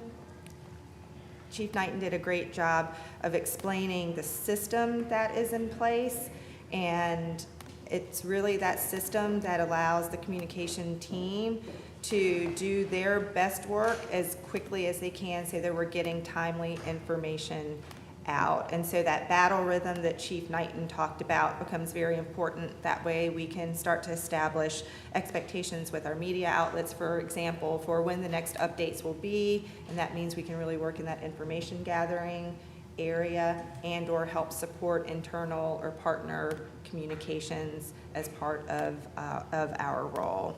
Chief Knighton did a great job of explaining the system that is in place, and it's really that system that allows the communication team to do their best work as quickly as they can so that we're getting timely information out. And so that battle rhythm that Chief Knighton talked about becomes very important. That way we can start to establish expectations with our media outlets, for example, for when the next updates will be, and that means we can really work in that information gathering area and or help support internal or partner communications as part of our role.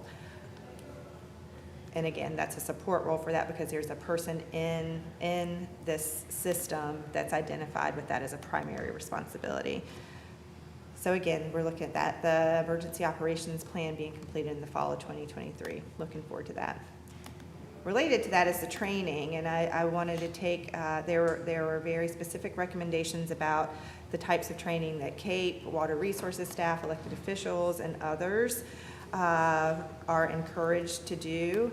And again, that's a support role for that because there's a person in this system that's identified with that as a primary responsibility. So again, we're looking at that, the emergency operations plan being completed in the fall of 2023. Looking forward to that. Related to that is the training, and I wanted to take, there were very specific recommendations about the types of training that CAPE, water resources staff, elected officials, and others are encouraged to do.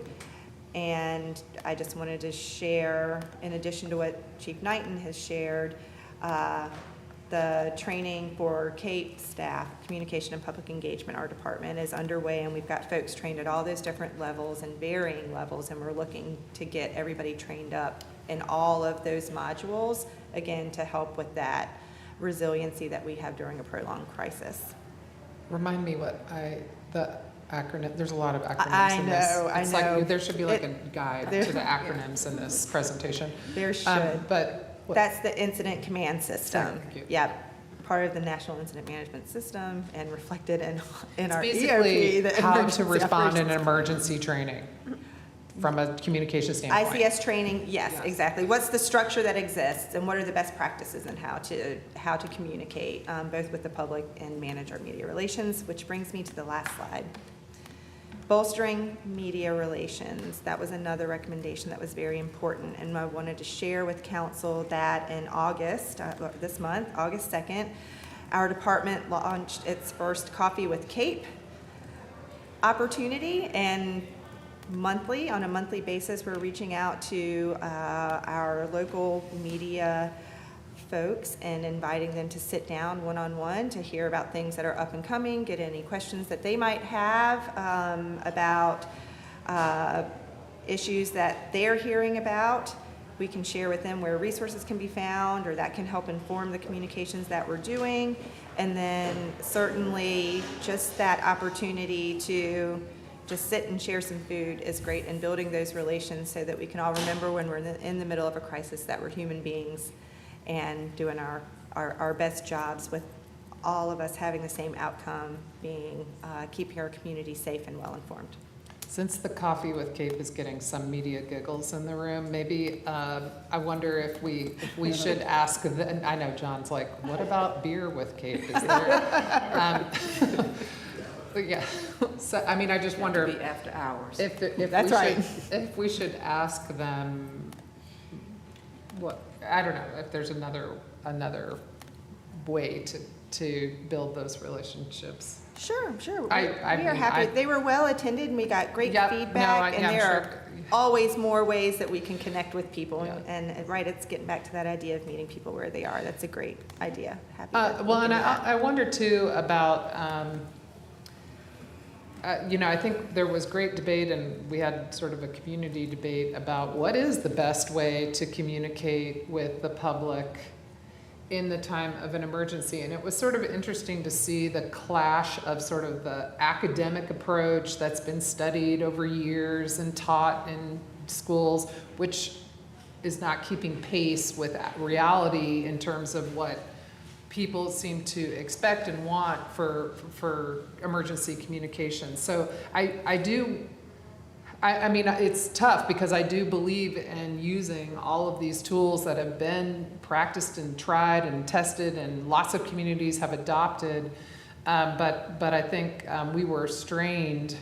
And I just wanted to share, in addition to what Chief Knighton has shared, the training for CAPE staff, communication and public engagement, our department is underway, and we've got folks trained at all those different levels and varying levels, and we're looking to get everybody trained up in all of those modules, again, to help with that resiliency that we have during a prolonged crisis. Remind me the acronym, there's a lot of acronyms I in this. know, It's I know. like, there should be like a guide there- to the acronyms in this presentation. There should. But what- That's the incident command system. Thank you. Yep, part of the National Incident Management System and reflected in our it's EOP. basically the how to emergency respond in operations. an emergency training from a communication standpoint. ICS training, yes, Yes. exactly. What's the structure that exists and what are the best practices and how to communicate, both with the public and manage our media relations, which brings me to the last slide. Bolstering media relations, that was another recommendation that was very important, and I wanted to share with council that in August, this month, August 2nd, our department launched its first Coffee with CAPE opportunity, and on a monthly basis, we're reaching out to our local media folks and inviting them to sit down one-on-one to hear about things that are up and coming, get any questions that they might have about issues that they're hearing about. We can share with them where resources can be found, or that can help inform the communications that we're doing. And then certainly just that opportunity to just sit and share some food is great, and building those relations so that we can all remember when we're in the middle of a crisis that we're human beings and doing our best jobs, with all of us having the same outcome, being keeping our community safe and well informed. Since the coffee with Cape is getting some media giggles in the room, maybe I wonder if we should ask. I know John's like, what about beer with Cape? Is there? Yeah. So I mean, I just wonder Be after hours. if That's right. If we should ask them. What, I don't know if there's another way to build those relationships. Sure. We I are mean, happy. They were well attended, and we got great Yep, feedback, and I'm there sure. are always more ways that we can connect with people. Yeah. And right, it's getting back to that idea of meeting people where they are. That's a great idea. Happy to Well, look and into that. I wonder too about, I think there was great debate, and we had sort of a community debate about what is the best way to communicate with the public in the time of an emergency. And it was sort of interesting to see the clash of sort of the academic approach that's been studied over years and taught in schools, which is not keeping pace with reality in terms of what people seem to expect and want for emergency communication. So I mean, it's tough because I do believe in using all of these tools that have been practiced and tried and tested, and lots of communities have adopted. But I think we were strained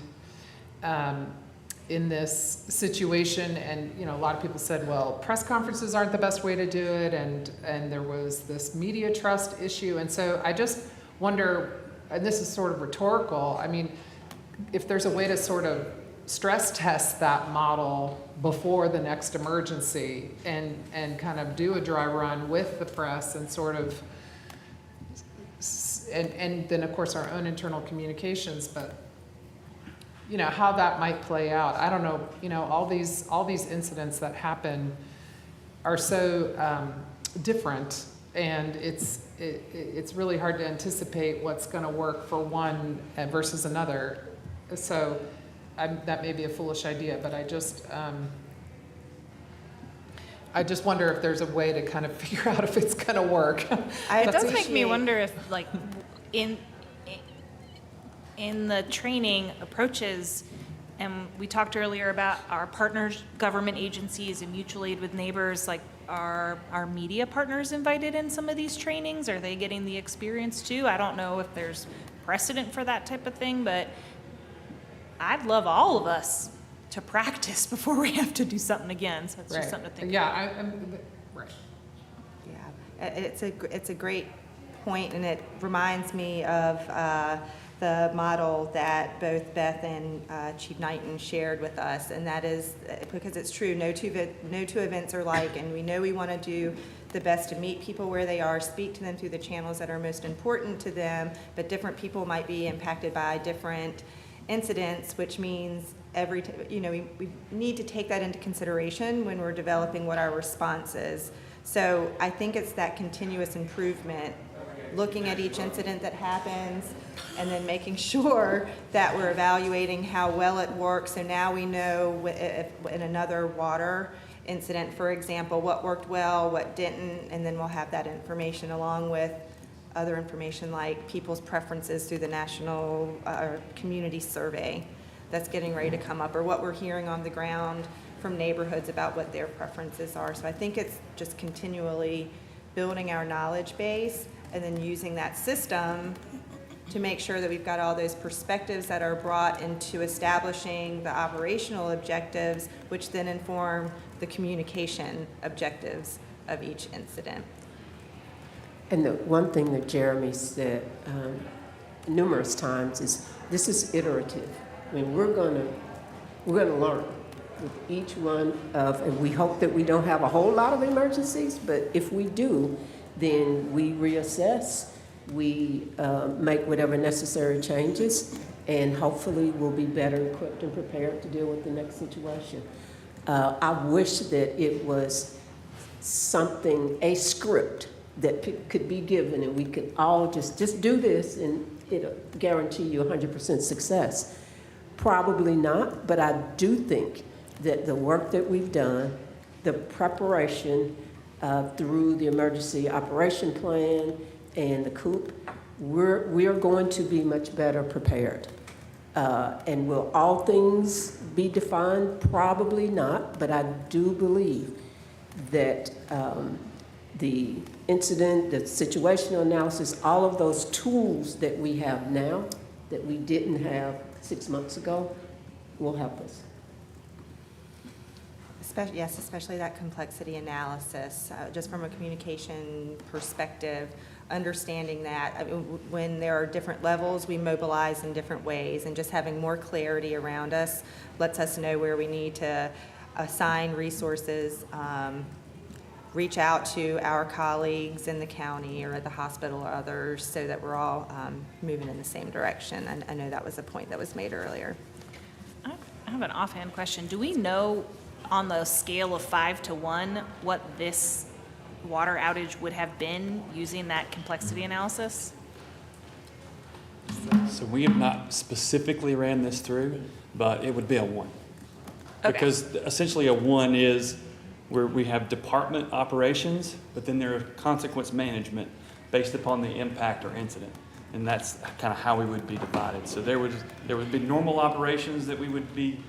in this situation, and a lot of people said, well, press conferences aren't the best way to do it, and there was this media trust issue. And so I just wonder, and this is sort of rhetorical, I mean, if there's a way to sort of stress test that model before the next emergency and kind of do a dry run with the press and sort of, and then of course our own internal communications, but how that might play out. I don't know, all these incidents that happen are so different, and it's really hard to anticipate what's going to work for one versus another. So that may be a foolish idea, but I just wonder if there's a way to kind of figure out if it's going to work. It does make me wonder if, like, in the training approaches, and we talked earlier about our partners, government agencies, and mutual aid with neighbors, like, are our media partners invited in some of these trainings? Are they getting the experience too? I don't know if there's precedent for that type of thing, but I'd love all of us to practice before we have to do something again. So it's just something to think about. Right. Yeah, it's a great point, and it reminds me of the model that both Beth and Chief Knighton shared with us, and that is, because it's true, no two events are alike, and we know we want to do the best to meet people where they are, speak to them through the channels that are most important to them, but different people might be impacted by different incidents, which means we need to take that into consideration when we're developing what our response is. So I think it's that continuous improvement, looking at each incident that happens and then making sure that we're evaluating how well it works. So now we know if in another water incident, for example, what worked well, what didn't, and then we'll have that information along with other information like people's preferences through the national community survey that's getting ready to come up, or what we're hearing on the ground from neighborhoods about what their preferences are. So I think it's just continually building our knowledge base and then using that system to make sure that we've got all those perspectives that are brought into establishing the operational objectives, which then inform the communication objectives of each incident. And the one thing that Jeremy said numerous times is this is iterative. I mean, we're gonna learn with each one of, and we hope that we don't have a whole lot of emergencies, but if we do, then we reassess, we make whatever necessary changes, and hopefully we'll be better equipped and prepared to deal with the next situation. I wish that it was something, a script that could be given and we could all just do this and it'll guarantee you 100% success. Probably not, but I do think that the work that we've done, the preparation through the emergency operation plan and the COOP, we are going to be much better prepared. And will all things be defined? Probably not, but I do believe that the incident, the situational analysis, all of those tools that we have now that we didn't have 6 months ago will help us. Yes, especially that complexity analysis, just from a communication perspective, understanding that when there are different levels, we mobilize in different ways, and just having more clarity around us lets us know where we need to assign resources, reach out to our colleagues in the county or at the hospital or others so that we're all moving in the same direction. And I know that was a point that was made earlier. I have an offhand question. Do we know on the scale of 5 to 1 what this water outage would have been using that complexity analysis? So we have not specifically ran this through, but it would be a 1. Okay. Because essentially a 1 is where we have department operations, but then there are consequence management based upon the impact or incident. And that's kind of how we would be divided. So there would be normal operations that we would be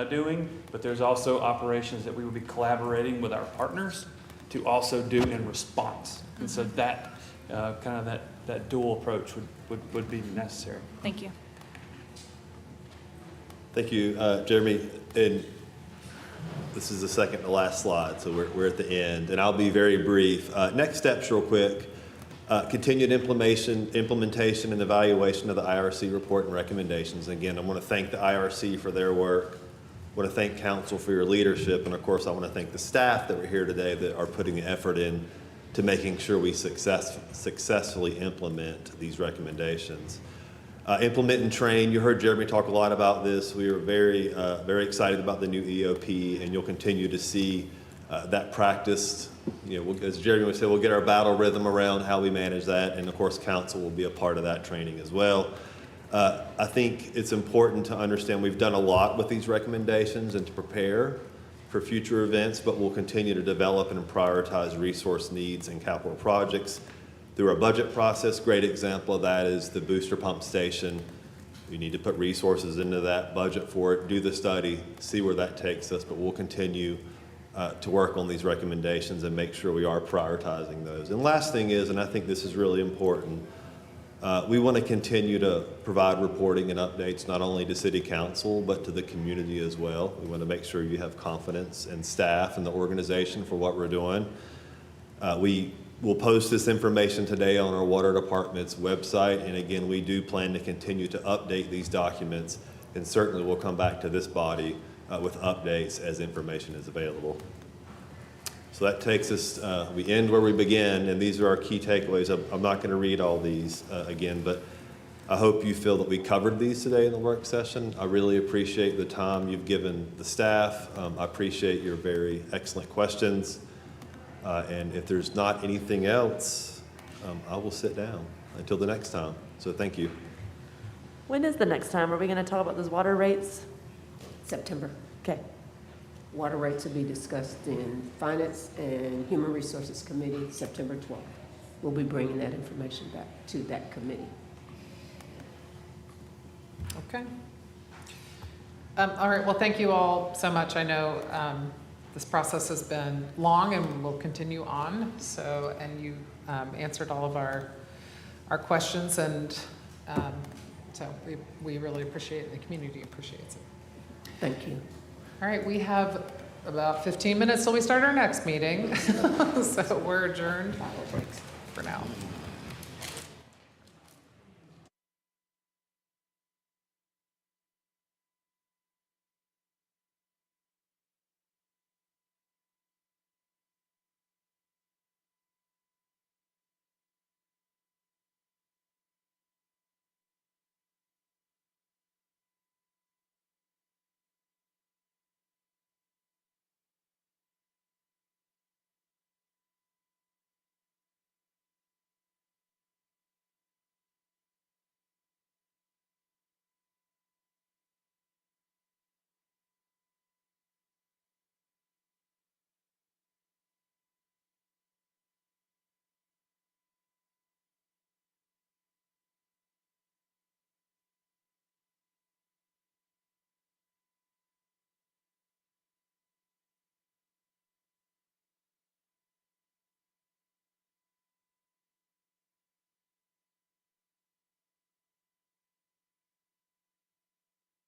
doing, but there's also operations that we would be collaborating with our partners to also do in response. And so that kind of that dual approach would be necessary. Thank you. Thank you, Jeremy. And this is the second to last slide, so we're at the end, and I'll be very brief. Next steps real quick. Continued implementation and evaluation of the IRC report and recommendations. Again, I want to thank the IRC for their work. I want to thank council for your leadership, and of course I want to thank the staff that were here today that are putting the effort in to making sure we successfully implement these recommendations. Implement and train. You heard Jeremy talk a lot about this. We are very excited about the new EOP, and you'll continue to see that practiced. You know, as Jeremy would say, we'll get our battle rhythm around how we manage that, and of course council will be a part of that training as well. I think it's important to understand we've done a lot with these recommendations and to prepare for future events, but we'll continue to develop and prioritize resource needs and capital projects through our budget process. Great example of that is the booster pump station. We need to put resources into that, budget for it, do the study, see where that takes us, but we'll continue to work on these recommendations and make sure we are prioritizing those. And last thing is, and I think this is really important, we want to continue to provide reporting and updates not only to City Council, but to the community as well. We want to make sure you have confidence in staff and the organization for what we're doing. We will post this information today on our Water Department's website, and again, we do plan to continue to update these documents, and certainly we'll come back to this body with updates as information is available. So that takes us, we end where we begin, and these are our key takeaways. I'm not going to read all these again, but I hope you feel that we covered these today in the work session. I really appreciate the time you've given the staff. I appreciate your very excellent questions. And if there's not anything else, I will sit down until the next time. So thank you. When is the next time? Are we going to talk about those water rates? September. Okay. Water rates will be discussed in Finance and Human Resources Committee, September 12th. We'll be bringing that information back to that committee. Okay. All right, well, thank you all so much. I know this process has been long and will continue on. So, and you answered all of our questions, and so we really appreciate it. The community appreciates it. Thank you. All right, we have about 15 minutes till we start our next meeting. So we're adjourned for now.